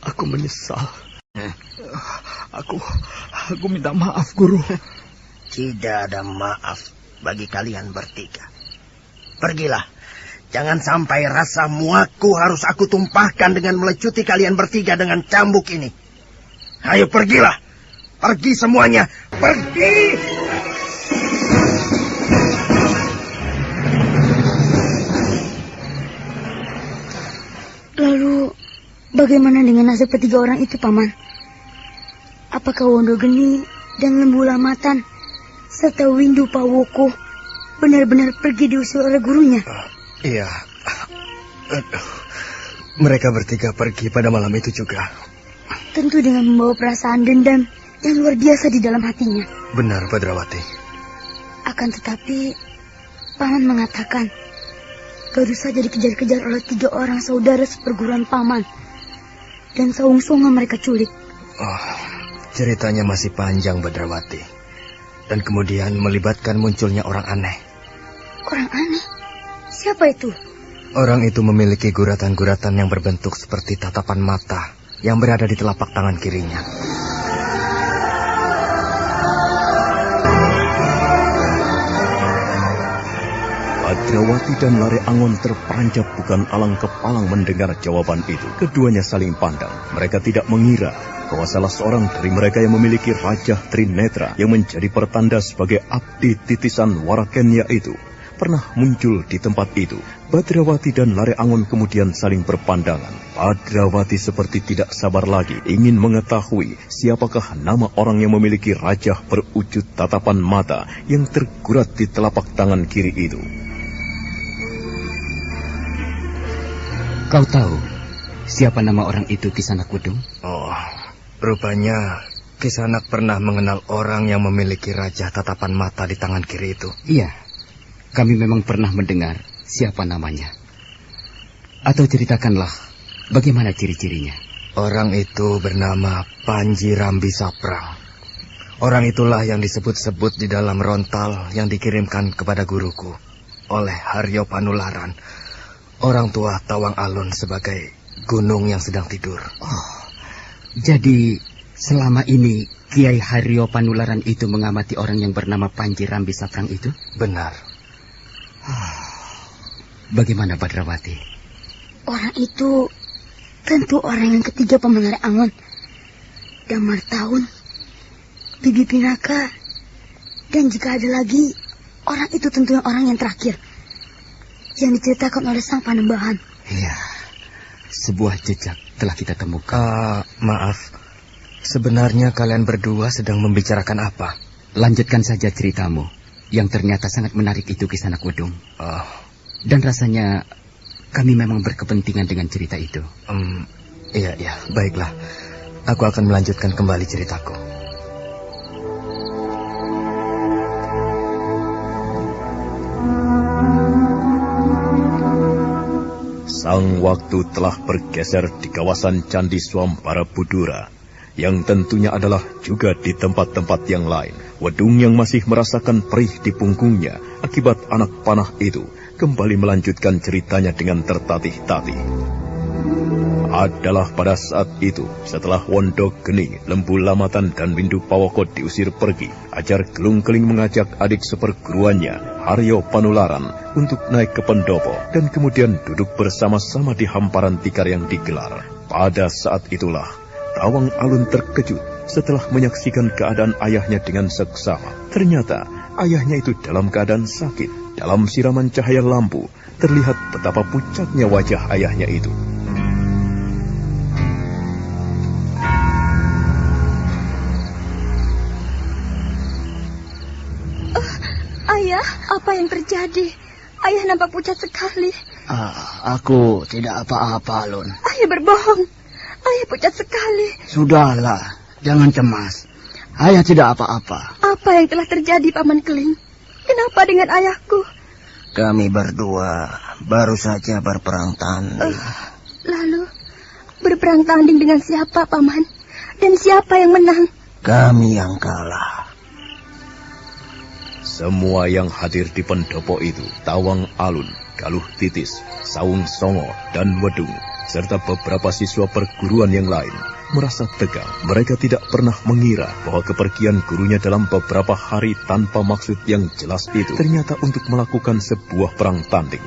Aku menyesal. Aku minta maaf, Guru. Tidak ada maaf bagi kalian bertiga. Pergilah. Jangan sampai rasa muakku harus aku tumpahkan dengan melecuti kalian bertiga dengan cambuk ini. Ayo pergilah. Pergi semuanya. Pergi! Lalu, bagaimana dengan nasib ketiga orang itu, Paman? Apakah Wondogeni dan Lembu Lamatan serta Windu Pawoko benar-benar pergi diusir oleh gurunya? Iya. Mereka bertiga pergi pada malam itu juga. Tentu dengan membawa perasaan dendam yang luar biasa di dalam hatinya. Benar, Badrawati. Akan tetapi, Paman mengatakan baru saja dikejar-kejar oleh 3 orang saudara seperguruan Paman, dan saung-saungan mereka culik. Ceritanya masih panjang, Badrawati. Dan kemudian melibatkan munculnya orang aneh. Orang aneh? Siapa itu? Orang itu memiliki guratan-guratan yang berbentuk seperti tatapan mata yang berada di telapak tangan kirinya. Badrawati dan Lare Angon terperanjat bukan alang kepalang mendengar jawaban itu. Keduanya saling pandang. Mereka tidak mengira bahwa salah seorang dari mereka yang memiliki Raja Trinetra yang menjadi pertanda sebagai abdi titisan Warakenya itu pernah muncul di tempat itu. Badrawati dan Lare Angon kemudian saling berpandangan. Badrawati seperti tidak sabar lagi ingin mengetahui siapakah nama orang yang memiliki raja berwujud tatapan mata yang tergurat di telapak tangan kiri itu. Kau tahu siapa nama orang itu, Kisanak Wudung? Rupanya Kisanak pernah mengenal orang yang memiliki raja tatapan mata di tangan kiri itu. Iya, kami memang pernah mendengar siapa namanya. Atau ceritakanlah bagaimana ciri-cirinya. Orang itu bernama Panji Rambi Saprang. Orang itulah yang disebut-sebut di dalam rontal yang dikirimkan kepada guruku oleh Haryo Panularan, orang tua Tawang Alun, sebagai gunung yang sedang tidur. Jadi selama ini Kiai Haryo Panularan itu mengamati orang yang bernama Panji Rambi Saprang itu? Benar. Bagaimana, Badrawati? Orang itu tentu orang yang ketiga Paman Lare Angon. Damar Taun, Bibi Pinaka, dan jika ada lagi, orang itu tentunya orang yang terakhir yang diceritakan oleh Sang Panembahan. Iya, sebuah jejak telah kita temukan. Maaf, sebenarnya kalian berdua sedang membicarakan apa? Lanjutkan saja ceritamu, yang ternyata sangat menarik itu, Kisanak Wudung. Dan rasanya kami memang berkepentingan dengan cerita itu. Iya, baiklah. Aku akan melanjutkan kembali ceritaku. Sang waktu telah bergeser di kawasan Candi Swambara Budura, yang tentunya adalah juga di tempat-tempat yang lain. Wedung yang masih merasakan perih di punggungnya akibat anak panah itu kembali melanjutkan ceritanya dengan tertatih-tatih. Adalah pada saat itu, setelah Wondogeni, Lembu Lamatan, dan Windu Pawoko diusir pergi, Ajar Gelung Keling mengajak adik seperguruannya, Haryo Panularan, untuk naik ke pendopo dan kemudian duduk bersama-sama di hamparan tikar yang digelar. Pada saat itulah, Tawang Alun terkejut setelah menyaksikan keadaan ayahnya dengan seksama. Ternyata, ayahnya itu dalam keadaan sakit. Dalam siraman cahaya lampu, terlihat betapa pucatnya wajah ayahnya itu. Apa yang terjadi? Ayah nampak pucat sekali. Aku tidak apa-apa, Alun. Ayah berbohong. Ayah pucat sekali. Sudahlah, jangan cemas. Ayah tidak apa-apa. Apa yang telah terjadi, Paman Keling? Kenapa dengan ayahku? Kami berdua baru saja berperang tanding. Lalu, berperang tanding dengan siapa, Paman? Dan siapa yang menang? Kami yang kalah. Semua yang hadir di pendopo itu, Tawang Alun, Galuh Titis, Saung Songo, dan Wedung, serta beberapa siswa perguruan yang lain, merasa tegang. Mereka tidak pernah mengira bahwa kepergian gurunya dalam beberapa hari tanpa maksud yang jelas itu ternyata untuk melakukan sebuah perang tanding.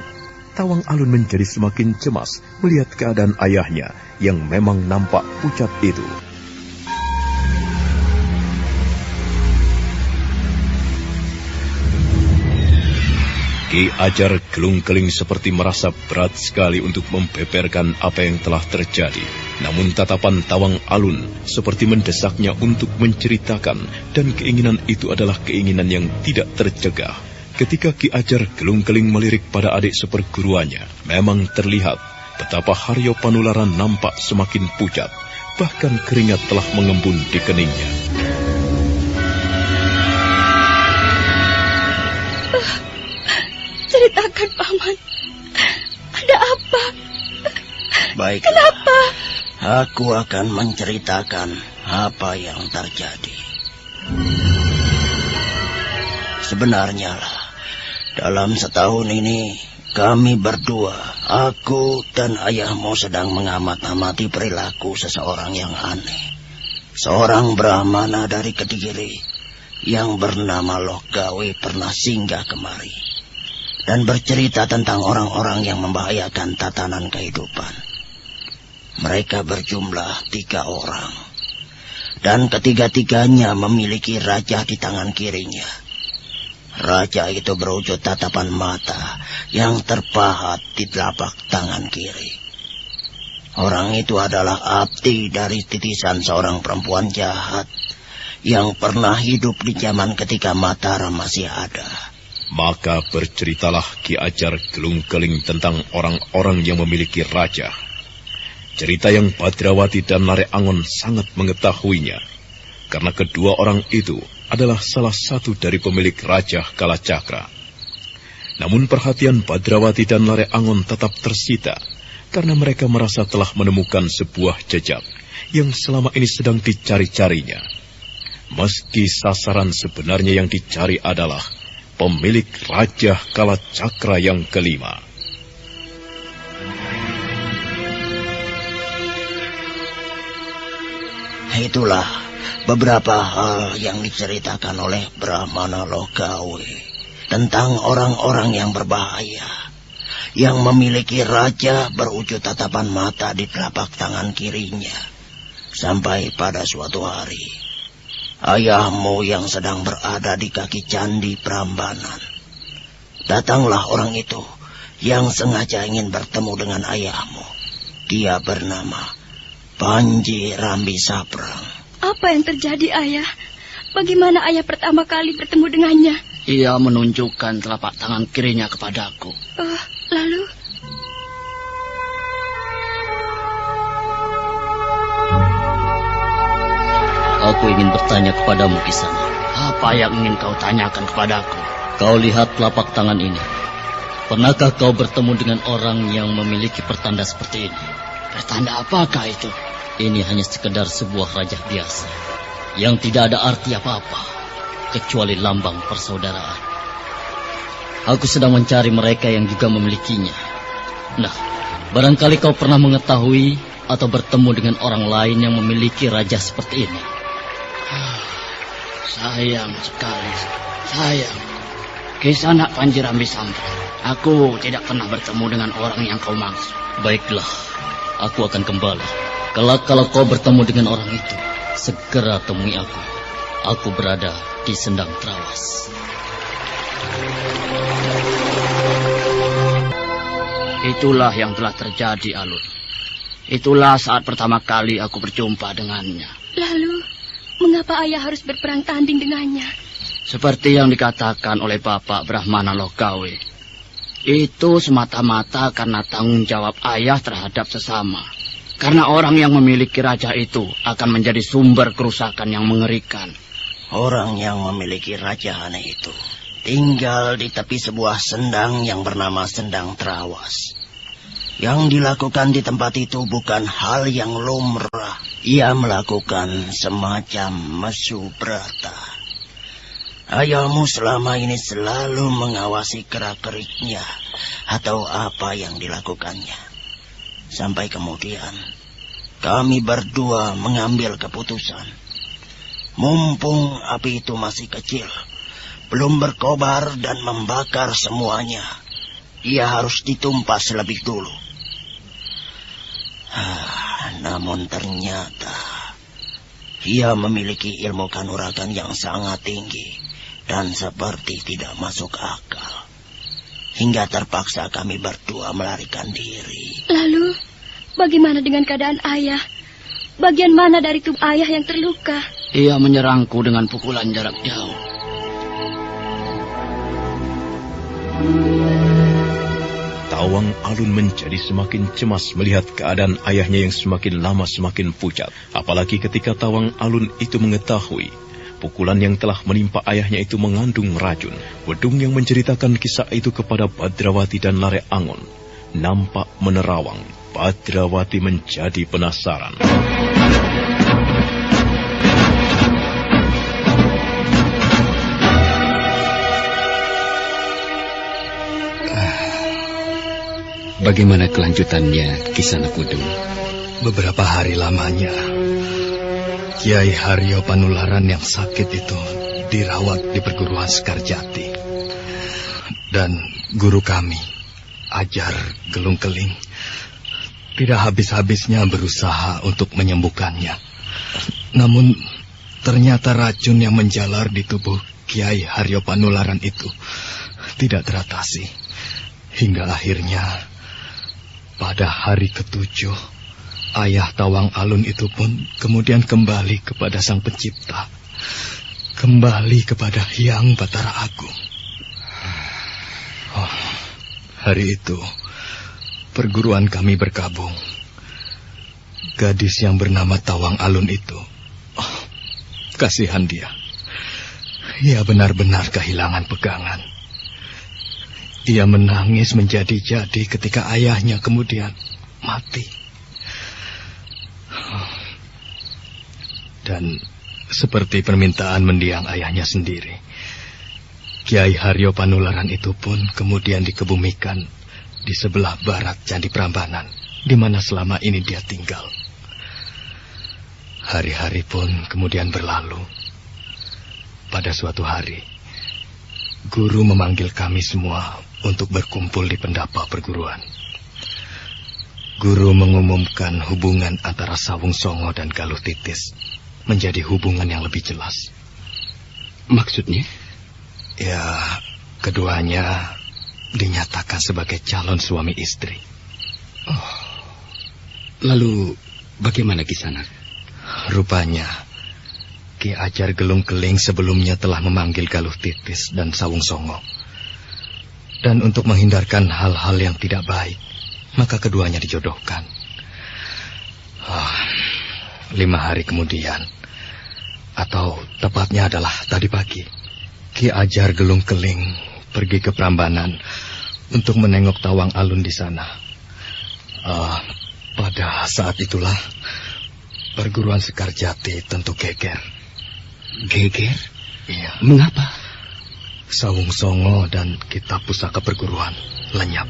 Tawang Alun menjadi semakin cemas melihat keadaan ayahnya yang memang nampak pucat itu. Ki Ajar Gelung Keling seperti merasa berat sekali untuk membeberkan apa yang telah terjadi. Namun tatapan Tawang Alun seperti mendesaknya untuk menceritakan, dan keinginan itu adalah keinginan yang tidak tercegah. Ketika Ki Ajar Gelung Keling melirik pada adik seperguruannya, memang terlihat betapa Haryo Panularan nampak semakin pucat, bahkan keringat telah mengembun di keningnya. Ceritakan, Paman. Ada apa? Baik. Kenapa? Aku akan menceritakan apa yang terjadi. Sebenarnya lah, dalam setahun ini kami berdua, aku dan ayahmu sedang mengamat-amati perilaku seseorang yang aneh. Seorang Brahmana dari Kediri yang bernama Logawe pernah singgah kemari dan bercerita tentang orang-orang yang membahayakan tatanan kehidupan. Mereka berjumlah 3 orang, dan ketiga-tiganya memiliki raja di tangan kirinya. Raja itu berwujud tatapan mata yang terpahat di telapak tangan kiri. Orang itu adalah abdi dari titisan seorang perempuan jahat yang pernah hidup di zaman ketika Mataram masih ada. Maka berceritalah Ki Ajar Gelung Keling tentang orang-orang yang memiliki raja. Cerita yang Badrawati dan Lare Angon sangat mengetahuinya, karena kedua orang itu adalah salah satu dari pemilik Raja Kalacakra. Namun perhatian Badrawati dan Lare Angon tetap tersita, karena mereka merasa telah menemukan sebuah jejak yang selama ini sedang dicari-carinya. Meski sasaran sebenarnya yang dicari adalah pemilik Raja Kalacakra yang kelima. Itulah beberapa hal yang diceritakan oleh Brahmana Logawe tentang orang-orang yang berbahaya, yang memiliki raja berwujud tatapan mata di telapak tangan kirinya. Sampai pada suatu hari, ayahmu yang sedang berada di kaki candi Prambanan, datanglah orang itu yang sengaja ingin bertemu dengan ayahmu. Dia bernama Panji Rambi Saprang. Apa yang terjadi, Ayah? Bagaimana Ayah pertama kali bertemu dengannya? Ia menunjukkan telapak tangan kirinya kepadaku. Lalu? Aku ingin bertanya kepadamu, Kisana. Apa yang ingin kau tanyakan kepadaku? Kau lihat telapak tangan ini. Pernahkah kau bertemu dengan orang yang memiliki pertanda seperti ini? Pertanda apakah itu? Ini hanya sekedar sebuah raja biasa yang tidak ada arti apa-apa kecuali lambang persaudaraan. Aku sedang mencari mereka yang juga memilikinya. Nah, barangkali kau pernah mengetahui atau bertemu dengan orang lain yang memiliki raja seperti ini. Sayang sekali, sayang. Kisana Panji Rambi Saprang, aku tidak pernah bertemu dengan orang yang kau maksud. Baiklah, aku akan kembali. Kelak kalau kau bertemu dengan orang itu, segera temui aku. Aku berada di Sendang Trawas. Itulah yang telah terjadi, Alun. Itulah saat pertama kali aku berjumpa dengannya. Lalu, mengapa Ayah harus berperang tanding dengannya? Seperti yang dikatakan oleh Bapak Brahmana Lokawe, itu semata-mata karena tanggung jawab ayah terhadap sesama. Karena orang yang memiliki raja itu akan menjadi sumber kerusakan yang mengerikan. Orang yang memiliki raja aneh itu tinggal di tepi sebuah sendang yang bernama Sendang Terawas. Yang dilakukan di tempat itu bukan hal yang lumrah. Ia melakukan semacam mesubrata. Ayahmu selama ini selalu mengawasi gerak-geriknya atau apa yang dilakukannya. Sampai kemudian kami berdua mengambil keputusan. Mumpung api itu masih kecil, belum berkobar dan membakar semuanya, ia harus ditumpas lebih dulu. Namun ternyata ia memiliki ilmu kanuragan yang sangat tinggi dan seperti tidak masuk akal. Hingga terpaksa kami berdua melarikan diri. Lalu, bagaimana dengan keadaan ayah? Bagian mana dari tubuh ayah yang terluka? Ia menyerangku dengan pukulan jarak jauh. Tawang Alun menjadi semakin cemas melihat keadaan ayahnya yang semakin lama semakin pucat. Apalagi ketika Tawang Alun itu mengetahui pukulan yang telah menimpa ayahnya itu mengandung racun. Wedung yang menceritakan kisah itu kepada Badrawati dan Lare Angon nampak menerawang. Badrawati menjadi penasaran. Bagaimana kelanjutannya, Kisanak Kudung? Beberapa hari lamanya, Kiai Haryo Panularan yang sakit itu dirawat di perguruan Sekarjati. Dan guru kami, Ajar Gelung Keling, tidak habis-habisnya berusaha untuk menyembuhkannya. Namun, ternyata racun yang menjalar di tubuh Kiai Haryo Panularan itu tidak teratasi. Hingga akhirnya, pada hari ke-7, ayah Tawang Alun itu pun kemudian kembali kepada Sang Pencipta. Kembali kepada Hyang Batara Agung. Hari itu, perguruan kami berkabung. Gadis yang bernama Tawang Alun itu, kasihan dia. Ia benar-benar kehilangan pegangan. Ia menangis menjadi-jadi ketika ayahnya kemudian mati. Dan seperti permintaan mendiang ayahnya sendiri, Kiai Haryo Panularan itu pun kemudian dikebumikan di sebelah barat Candi Prambanan, di mana selama ini dia tinggal. Hari-hari pun kemudian berlalu. Pada suatu hari, guru memanggil kami semua untuk berkumpul di pendapa perguruan. Guru mengumumkan hubungan antara Sawung Songo dan Galuh Titis menjadi hubungan yang lebih jelas. Maksudnya? Ya, keduanya dinyatakan sebagai calon suami istri. Lalu bagaimana Kisanak? Rupanya Ki Ajar Gelung Keling sebelumnya telah memanggil Galuh Titis dan Sawung Songo. Dan untuk menghindarkan hal-hal yang tidak baik, maka keduanya dijodohkan. 5 hari kemudian, atau tepatnya adalah tadi pagi, Ki Ajar Gelung Keling pergi ke Prambanan untuk menengok Tawang Alun di sana. Pada saat itulah, perguruan Sekarjati tentu geger. Geger? Iya. Mengapa? Sawung Songo dan kitab pusaka perguruan lenyap.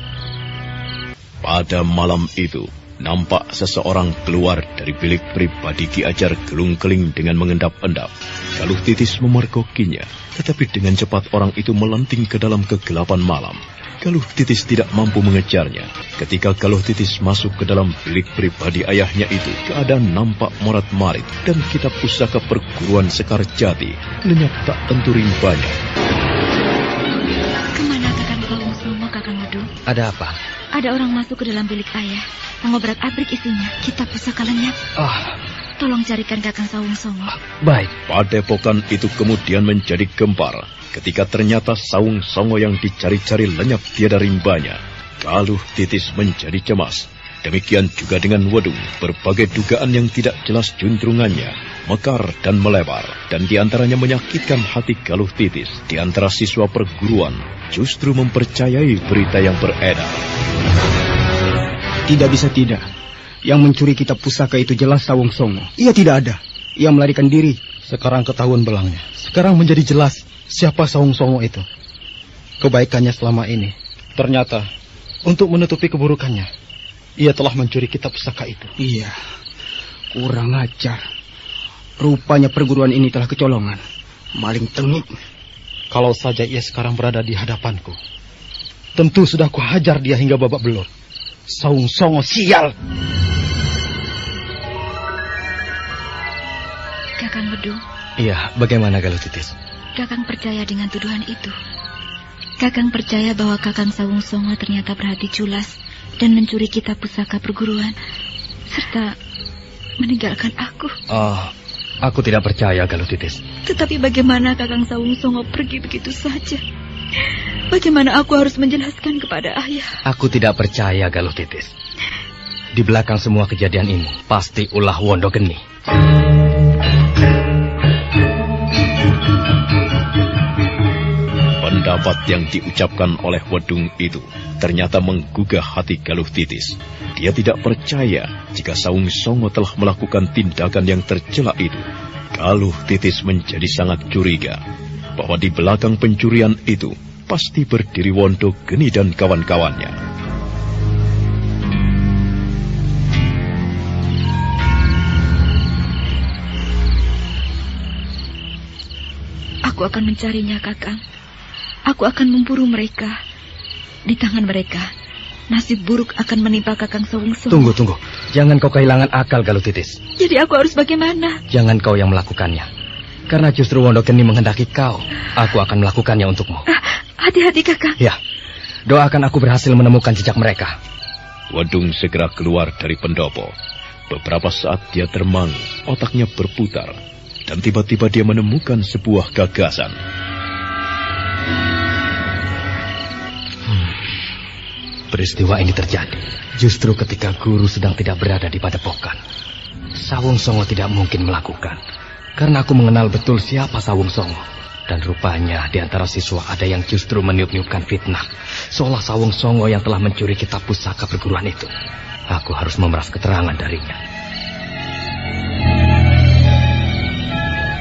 Pada malam itu, nampak seseorang keluar dari bilik pribadi Ki Ajar Gelung Keling dengan mengendap-endap. Galuh Titis memergokinya, tetapi dengan cepat orang itu melenting ke dalam kegelapan malam. Galuh Titis tidak mampu mengejarnya. Ketika Galuh Titis masuk ke dalam bilik pribadi ayahnya itu, keadaan nampak morat-marit dan kitab pusaka perguruan Sekarjati lenyap tak tentu rimbanya. Kemana Kakang Sawung Songo, Kakang Wedung? Ada apa? Ada orang masuk ke dalam bilik ayah, mengobrak-abrik isinya. Kitab pusaka lenyap. Tolong carikan Kakang Sawung Songo. Baik. Padepokan itu kemudian menjadi gempar ketika ternyata Sawung Songo yang dicari-cari lenyap tiada rimbanya. Galuh Titis menjadi cemas. Demikian juga dengan Wedung. Berbagai dugaan yang tidak jelas juntrungannya mekar dan melebar, dan diantaranya menyakitkan hati Galuh Titis. Di antara siswa perguruan justru mempercayai berita yang beredar. Tidak bisa tidak. Yang mencuri kitab pusaka itu jelas Sawung Songo. Ia tidak ada. Ia melarikan diri. Sekarang ketahuan belangnya. Sekarang menjadi jelas siapa Sawung Songo itu. Kebaikannya selama ini ternyata untuk menutupi keburukannya, ia telah mencuri kitab pusaka itu. Iya. Kurang ajar. Rupanya perguruan ini telah kecolongan. Maling tengik. Kalau saja ia sekarang berada di hadapanku, tentu sudah kuhajar dia hingga babak belur. Sawung Songo sial. Kakang Wedung. Iya, bagaimana Galuh Titis? Kakang percaya dengan tuduhan itu. Kakang percaya bahwa Kakang Sawung Songo ternyata berhati culas dan mencuri kitab pusaka perguruan, serta meninggalkan aku. Oh, aku tidak percaya, Galuh Titis. Tetapi bagaimana Kakang Sawung Songo pergi begitu saja? Bagaimana aku harus menjelaskan kepada ayah? Aku tidak percaya, Galuh Titis. Di belakang semua kejadian ini pasti ulah Wondogeni. Pendapat yang diucapkan oleh Wedung itu ternyata menggugah hati Galuh Titis. Dia tidak percaya jika Sawung Songo telah melakukan tindakan yang tercela itu. Galuh Titis menjadi sangat curiga bahwa di belakang pencurian itu pasti berdiri Wondogeni dan kawan-kawannya. Aku akan mencarinya, Kakang. Aku akan memburu mereka. Di tangan mereka, nasib buruk akan menimpa Kakang Sawung Songo. Tunggu. Jangan kau kehilangan akal, Galuh Titis. Jadi aku harus bagaimana? Jangan kau yang melakukannya. Karena justru Wondogeni menghendaki kau. Aku akan melakukannya untukmu. Hati-hati, Kakang. Ya, doakan aku berhasil menemukan jejak mereka. Wedung segera keluar dari pendopo. Beberapa saat dia termangu, otaknya berputar. Dan tiba-tiba dia menemukan sebuah gagasan. Peristiwa ini terjadi justru ketika guru sedang tidak berada di padepokan. Sawung Songo tidak mungkin melakukan, karena aku mengenal betul siapa Sawung Songo. Dan rupanya di antara siswa ada yang justru meniup-niupkan fitnah, seolah Sawung Songo yang telah mencuri kitab pusaka perguruan itu. Aku harus memeras keterangan darinya.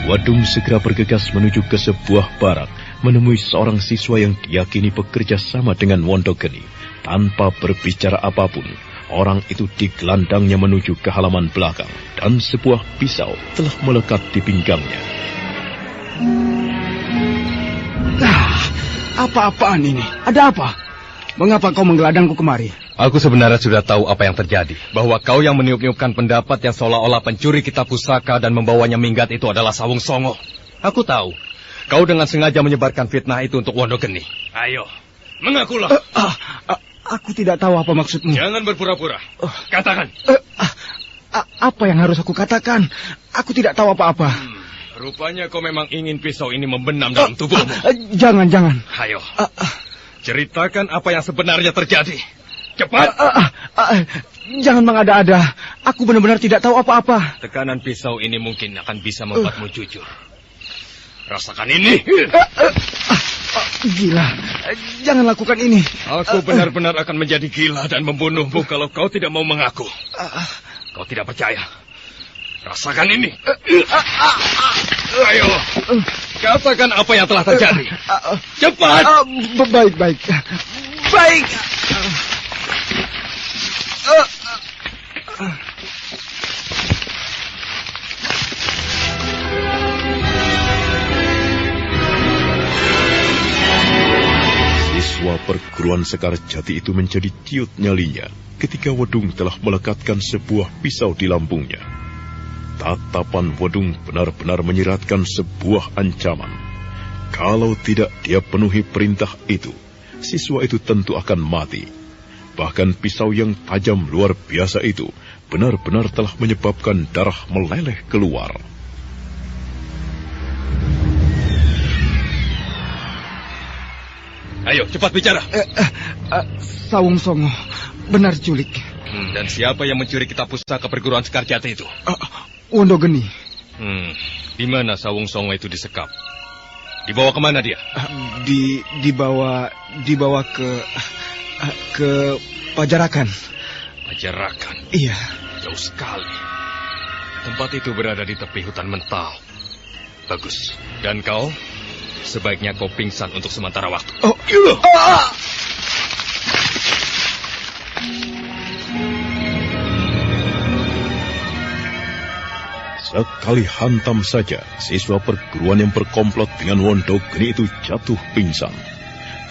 Wedung segera bergegas menuju ke sebuah barak, menemui seorang siswa yang diyakini bekerja sama dengan Wondogeni. Tanpa berbicara apapun, orang itu digelandangnya menuju ke halaman belakang, dan sebuah pisau telah melekat di pinggangnya. Apa-apaan ini? Ada apa? Mengapa kau menggelandangku kemari? Aku sebenarnya sudah tahu apa yang terjadi. Bahwa kau yang meniup-niupkan pendapat yang seolah-olah pencuri kitab pusaka dan membawanya minggat itu adalah Sawung Songo. Aku tahu. Kau dengan sengaja menyebarkan fitnah itu untuk Wondogeni. Ayo, mengakulah. Aku tidak tahu apa maksudmu. Jangan berpura-pura. Katakan. Apa yang harus aku katakan? Aku tidak tahu apa-apa. Rupanya kau memang ingin pisau ini membenam dalam tubuhmu. Jangan. Ayo. Ceritakan apa yang sebenarnya terjadi. Cepat. Jangan mengada-ada. Aku benar-benar tidak tahu apa-apa. Tekanan pisau ini mungkin akan bisa membuatmu jujur. Rasakan ini. Gila. Jangan lakukan ini. Aku benar-benar akan menjadi gila dan membunuhmu kalau kau tidak mau mengaku. Kau tidak percaya. Rasakan ini. Ayo. Katakan apa yang telah terjadi. Cepat. Baik. Siswa perguruan Sekar Jati itu menjadi ciut nyalinya ketika Wedung telah melekatkan sebuah pisau di lambungnya. Tatapan Wedung benar-benar menyiratkan sebuah ancaman. Kalau tidak dia penuhi perintah itu, siswa itu tentu akan mati. Bahkan pisau yang tajam luar biasa itu benar-benar telah menyebabkan darah meleleh keluar. Ayo, cepat bicara. Sawung Songo, benar culik. Dan siapa yang mencuri kitab pusaka perguruan Sekarjati itu? Wondogeni. Di mana Sawung Songo itu disekap? Dibawa kemana dia? Dibawa ke Pajarakan. Pajarakan? Iya. Jauh sekali. Tempat itu berada di tepi hutan mental. Bagus. Dan kau? Sebaiknya kau pingsan untuk sementara waktu. Oh, iya. Sekali hantam saja, siswa perguruan yang berkomplot dengan Wondogeni itu jatuh pingsan.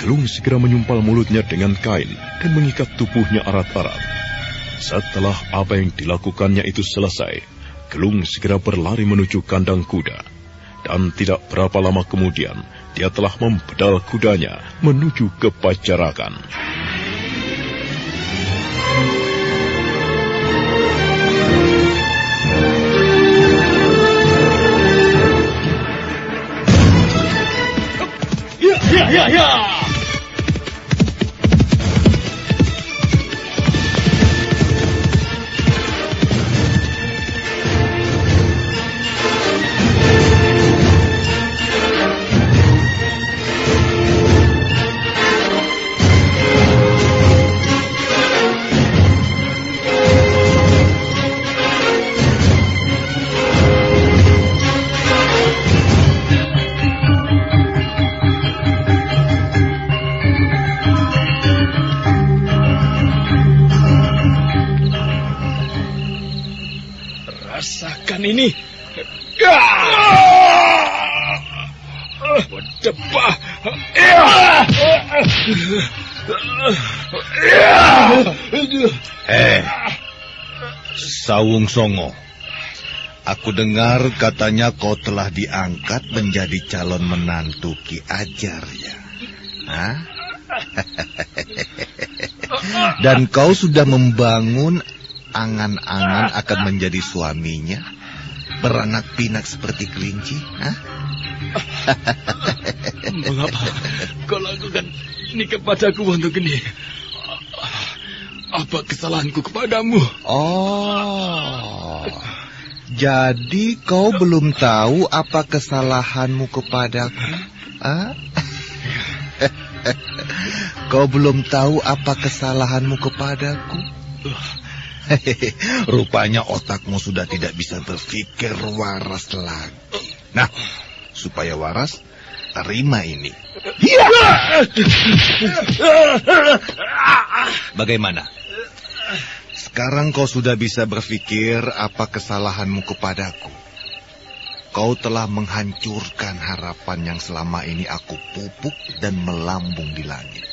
Gelung segera menyumpal mulutnya dengan kain dan mengikat tubuhnya erat-erat. Setelah apa yang dilakukannya itu selesai, Gelung segera berlari menuju kandang kuda. Dan tidak berapa lama kemudian, dia telah membedal kudanya menuju ke Pajarakan. Ya. Rasakan ini. Berdebah. Sawung Songo. Aku dengar katanya kau telah diangkat menjadi calon menantu Ki Ajar ya. Hah? Dan kau sudah membangun angan-angan akan menjadi suaminya, beranak pinak seperti kelinci, hah? Mengapa kau lakukan ini kepadaku, Wondogeni? Apa kesalahanku kepadamu? Oh, jadi kau belum tahu apa kesalahanmu kepadaku? Hah? Kau belum tahu apa kesalahanmu kepadaku? Rupanya otakmu sudah tidak bisa berpikir waras lagi. Nah, supaya waras, terima ini. Bagaimana? Sekarang kau sudah bisa berpikir apa kesalahanmu kepadaku. Kau telah menghancurkan harapan yang selama ini aku pupuk dan melambung di langit.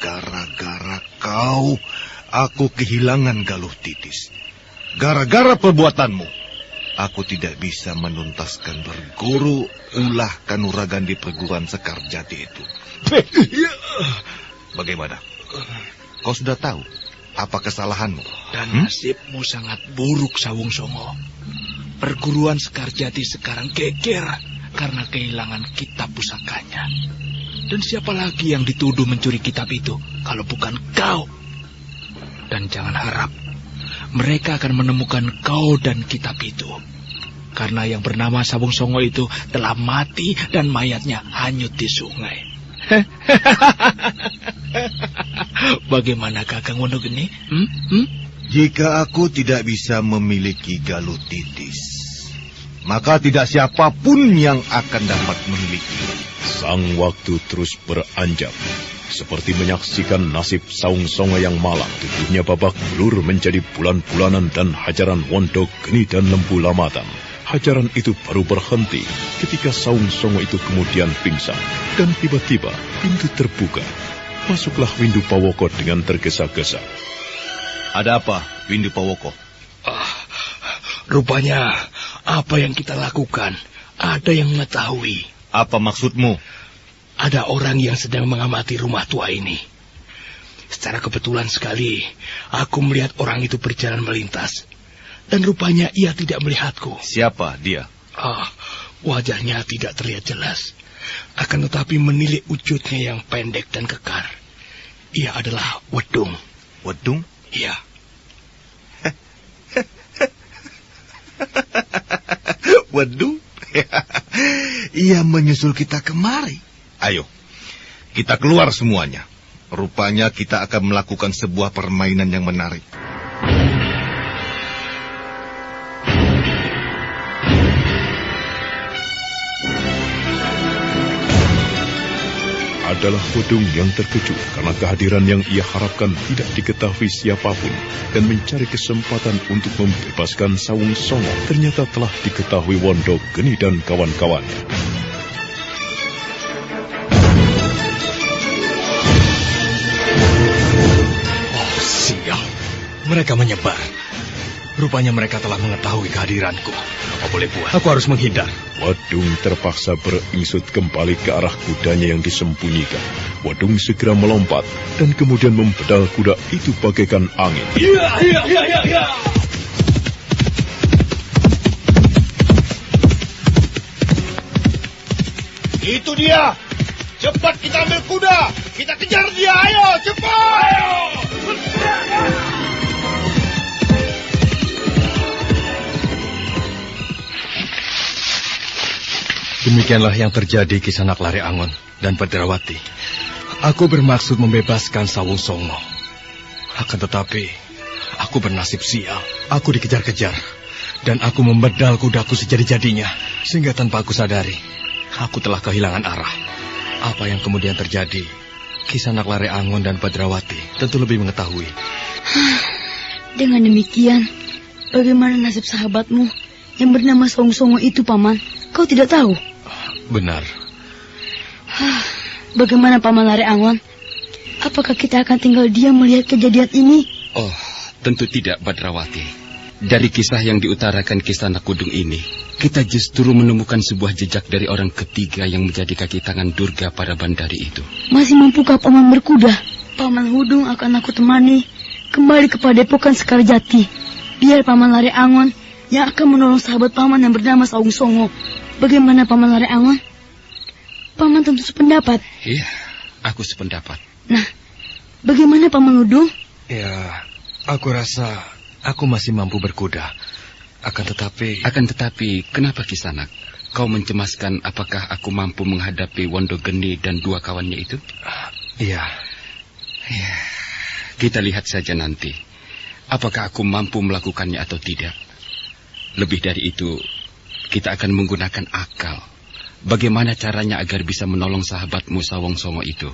Gara-gara kau, aku kehilangan Galuh Titis. Gara-gara perbuatanmu, aku tidak bisa menuntaskan berguru ulah kanuragan di perguruan Sekarjati itu. Bagaimana? Kau sudah tahu apa kesalahanmu? Dan nasibmu sangat buruk, Sawung Songo. Perguruan Sekarjati sekarang geger karena kehilangan kitab pusakanya. Dan siapa lagi yang dituduh mencuri kitab itu kalau bukan kau? Dan jangan harap mereka akan menemukan kau dan kitab itu. Karena yang bernama Sawung Songo itu telah mati dan mayatnya hanyut di sungai. Bagaimana Kakang Wondogeni? Jika aku tidak bisa memiliki Galuh Titis, maka tidak siapapun yang akan dapat memiliki. Sang waktu terus beranjak, seperti menyaksikan nasib Sawung Songo yang malang. Tubuhnya babak belur menjadi bulan-bulanan dan hajaran Wondogeni dan Lembu Lamatan. Hajaran itu baru berhenti ketika Sawung Songo itu kemudian pingsan. Dan tiba-tiba pintu terbuka. Masuklah Windu Pawoko dengan tergesa-gesa. Ada apa, Windu Pawoko? Rupanya apa yang kita lakukan ada yang mengetahui. Apa maksudmu? Ada orang yang sedang mengamati rumah tua ini. Secara kebetulan sekali, aku melihat orang itu berjalan melintas. Dan rupanya ia tidak melihatku. Siapa dia? Wajahnya tidak terlihat jelas. Akan tetapi menilik wujudnya yang pendek dan kekar. Ia adalah Wedung. Wedung? Iya. Wedung? Ia menyusul kita kemari. Ayo, kita keluar semuanya. Rupanya kita akan melakukan sebuah permainan yang menarik. Adalah Wedung yang terkejut karena kehadiran yang ia harapkan tidak diketahui siapapun dan mencari kesempatan untuk membebaskan Sawung Songo ternyata telah diketahui Wondogeni dan kawan-kawannya. Oh, sial. Mereka menyebar. Rupanya mereka telah mengetahui kehadiranku. Apa boleh buat? Aku harus menghindar. Wedung terpaksa beringsut kembali ke arah kudanya yang disembunyikan. Wedung segera melompat dan kemudian membedal kuda itu bagaikan angin. Ya. Itu dia. Cepat kita ambil kuda. Kita kejar dia. Ayo, cepat. Ayo. Demikianlah yang terjadi kisah anak Lare Angon dan Badrawati. Aku bermaksud membebaskan Sawung Songo. Akan tetapi, aku bernasib sial. Aku dikejar-kejar. Dan aku membedal kudaku sejadi-jadinya. Sehingga tanpa aku sadari, aku telah kehilangan arah. Apa yang kemudian terjadi, kisah anak Lare Angon dan Badrawati tentu lebih mengetahui. Dengan demikian, bagaimana nasib sahabatmu yang bernama Sawung Songo itu, Paman? Kau tidak tahu? Benar. Bagaimana Paman Lare Angon? Apakah kita akan tinggal diam melihat kejadian ini? Oh, tentu tidak, Badrawati. Dari kisah yang diutarakan kisah anak Kudung ini, kita justru menemukan sebuah jejak dari orang ketiga yang menjadi kaki tangan Durga pada bandari itu. Masih mampukah Paman berkuda? Paman Hudung akan aku temani kembali ke Padepokan Sekarjati. Biar Paman Lare Angon yang akan menolong sahabat Paman yang bernama Sawung Songo. Bagaimana Paman Lare Angon? Paman tentu sependapat. Iya, aku sependapat. Nah, bagaimana Paman Hudung? Ya, aku rasa aku masih mampu berkuda. Akan tetapi, kenapa Kisanak? Kau mencemaskan apakah aku mampu menghadapi Wondogeni dan dua kawannya itu? Iya. Ya, kita lihat saja nanti. Apakah aku mampu melakukannya atau tidak? Lebih dari itu, kita akan menggunakan akal. Bagaimana caranya agar bisa menolong sahabatmu Sawung Songo itu?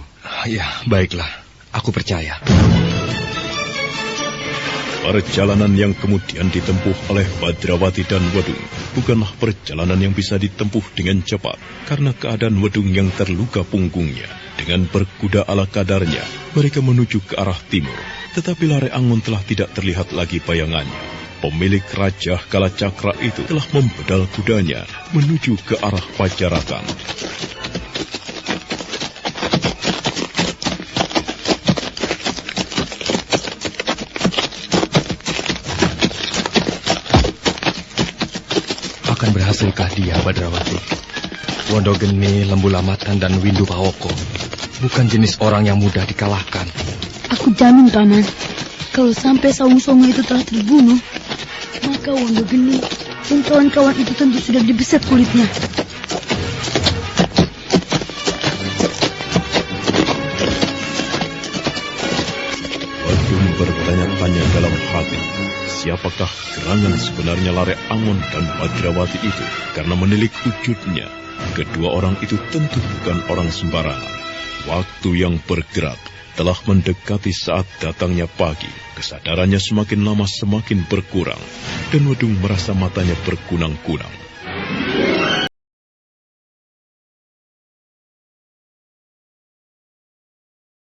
Ya, baiklah. Aku percaya. Perjalanan yang kemudian ditempuh oleh Badrawati dan Wedung bukanlah perjalanan yang bisa ditempuh dengan cepat karena keadaan Wedung yang terluka punggungnya. Dengan berkuda ala kadarnya, mereka menuju ke arah timur. Tetapi Lare Angon telah tidak terlihat lagi bayangannya. Pemilik Raja Kalacakra itu telah membedal kudanya menuju ke arah Pajarakan. Akan berhasilkah dia, Badrawati? Wondogeni, Lembu Lamatan, dan Windu Pawoko bukan jenis orang yang mudah dikalahkan. Aku jamin, Paman, kalau sampai Sawung Songo itu telah terbunuh, maka Wondogeni dan kawan-kawan itu tentu sudah dibeset kulitnya. Wedung bertanya-tanya dalam hati, siapakah gerangan sebenarnya Lare Angon dan Badrawati itu? Karena menilik wujudnya, kedua orang itu tentu bukan orang sembarangan. Waktu yang bergerak telah mendekati saat datangnya pagi. Kesadarannya semakin lama semakin berkurang, dan Wedung merasa matanya berkunang-kunang.